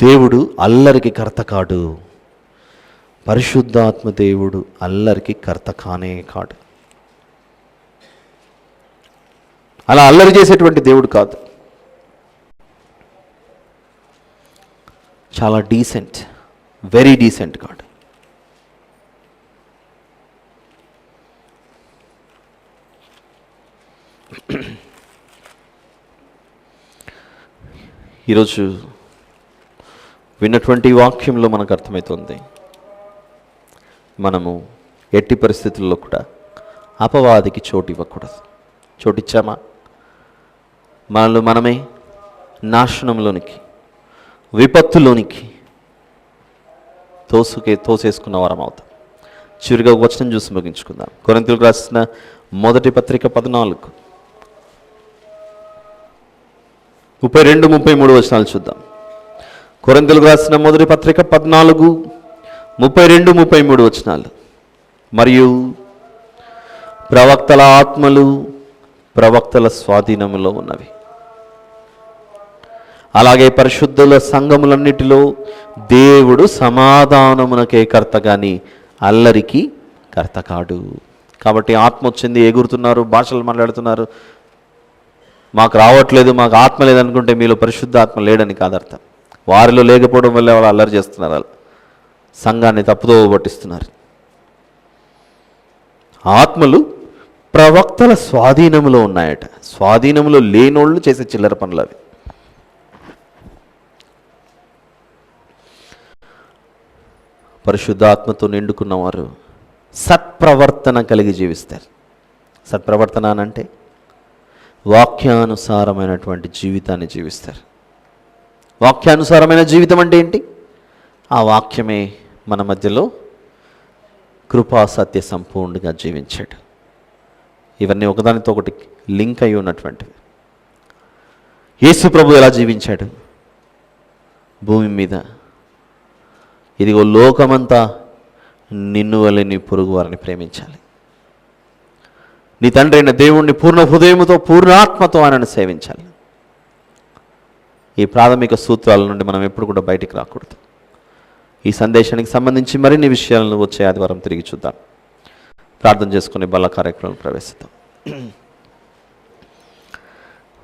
దేవుడు అల్లరికి కర్త కాడు. పరిశుద్ధాత్మ దేవుడు అల్లరికి కర్త కానే కాడు. అలా అల్లరి చేసేటువంటి దేవుడు కాదు. చాలా డీసెంట్, వెరీ డీసెంట్ గాడ్. ఈరోజు విన్నటువంటి వాక్యంలో మనకు అర్థమవుతుంది, మనము ఎట్టి పరిస్థితుల్లో కూడా అపవాదికి చోటు ఇవ్వకూడదు. చోటిచ్చామా మనల్ని మనమే నాశనంలోనికి, విపత్తులోనికి తోసేసుకున్న వారం అవుతాం. చివరిగా ఒక వచనం చూసి ముగించుకుందాం. కొరింథీయులకు రాసిన మొదటి పత్రిక 14 32-33 వచనాలు చూద్దాం. కొరింథీయులకు రాసిన మొదటి పత్రిక 14:32-33 వచనాలు. మరియు ప్రవక్తల ఆత్మలు ప్రవక్తల స్వాధీనములో ఉన్నవి. అలాగే పరిశుద్ధుల సంఘములన్నిటిలో దేవుడు సమాధానమునకే కర్త కానీ అల్లరికి కర్త కాడు. కాబట్టి ఆత్మ వచ్చింది, ఎగురుతున్నారు, భాషలు మాట్లాడుతున్నారు, మాకు రావట్లేదు, మాకు ఆత్మ లేదనుకుంటే మీలో పరిశుద్ధ ఆత్మ లేడని కాదర్థం. వారిలో లేకపోవడం వల్ల వాళ్ళు అల్లరి చేస్తున్నారు, వాళ్ళు సంఘాన్ని తప్పుదో పట్టిస్తున్నారు. ఆత్మలు ప్రవక్తల స్వాధీనములో ఉన్నాయట. స్వాధీనములో లేనోళ్ళు చేసే చిల్లర పనులు అవి. పరిశుద్ధాత్మతో నిండుకున్నవారు సత్ప్రవర్తన కలిగి జీవిస్తారు. సత్ప్రవర్తన అంటే వాక్యానుసారమైనటువంటి జీవితాన్ని జీవిస్తారు. వాక్యానుసారమైన జీవితం అంటే ఏంటి? ఆ వాక్యమే మన మధ్యలో కృపా సత్య సంపూర్ణంగా జీవించాడు. ఇవన్నీ ఒకదానితో ఒకటి లింక్ అయి ఉన్నటువంటివి. యేసు ప్రభు ఎలా జీవించాడు భూమి మీద? ఇదిగో లోకమంతా నిన్ను వలె నీ పొరుగు వారిని ప్రేమించాలి, నీ తండ్రి అయిన దేవుణ్ణి పూర్ణ హృదయముతో పూర్ణాత్మతో ఆయనను సేవించాలి. ఈ ప్రాథమిక సూత్రాల నుండి మనం ఎప్పుడు కూడా బయటికి రాకూడదు. ఈ సందేశానికి సంబంధించి మరిన్ని విషయాలను వచ్చే ఆదివారం తిరిగి చూద్దాం. ప్రార్థన చేసుకుని బల్ల కార్యక్రమం ప్రవేశిద్దాం.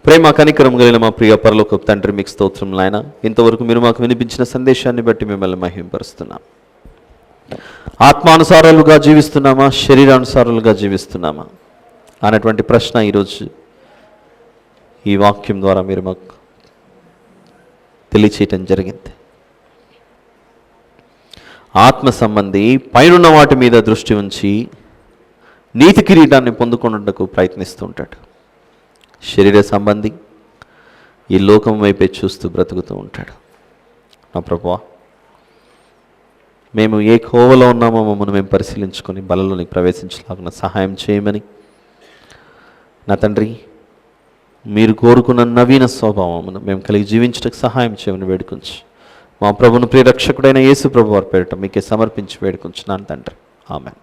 ప్రేమ కనికరం కలిగిన మా ప్రియ పరలోకపు తండ్రి, మీకు స్తోత్రములు నాయన. ఇంతవరకు మీరు మాకు వినిపించిన సందేశాన్ని బట్టి మిమ్మల్ని మహింపరుస్తున్నాం. ఆత్మానుసారాలుగా జీవిస్తున్నామా, శరీరానుసారాలుగా జీవిస్తున్నామా అన్నటువంటి ప్రశ్న ఈరోజు ఈ వాక్యం ద్వారా మీరు మాకు తెలియచేయటం జరిగింది. ఆత్మ సంబంధి పైనున్న వాటి మీద దృష్టి ఉంచి నీతి కిరీటాన్ని పొందుకున్నట్టుకు ప్రయత్నిస్తూ ఉంటాడు. శరీర సంబంధి ఈ లోకం వైపే చూస్తూ బ్రతుకుతూ ఉంటాడు. నా ప్రభువా, మేము ఏ కోవలో ఉన్నామో మమ్మల్ని మేము పరిశీలించుకొని బలలోనికి ప్రవేశించలాగిన సహాయం చేయమని నా తండ్రి, మీరు కోరుకున్న నవీన స్వభావమును మేము కలిగి జీవించడానికి సహాయం చేయమని వేడుకొంచి మా ప్రభువును ప్రియరక్షకుడైన యేసు ప్రభు వారి పేరిట మీకే సమర్పించి వేడుకొంచున్నాను తండ్రి. ఆమేన్.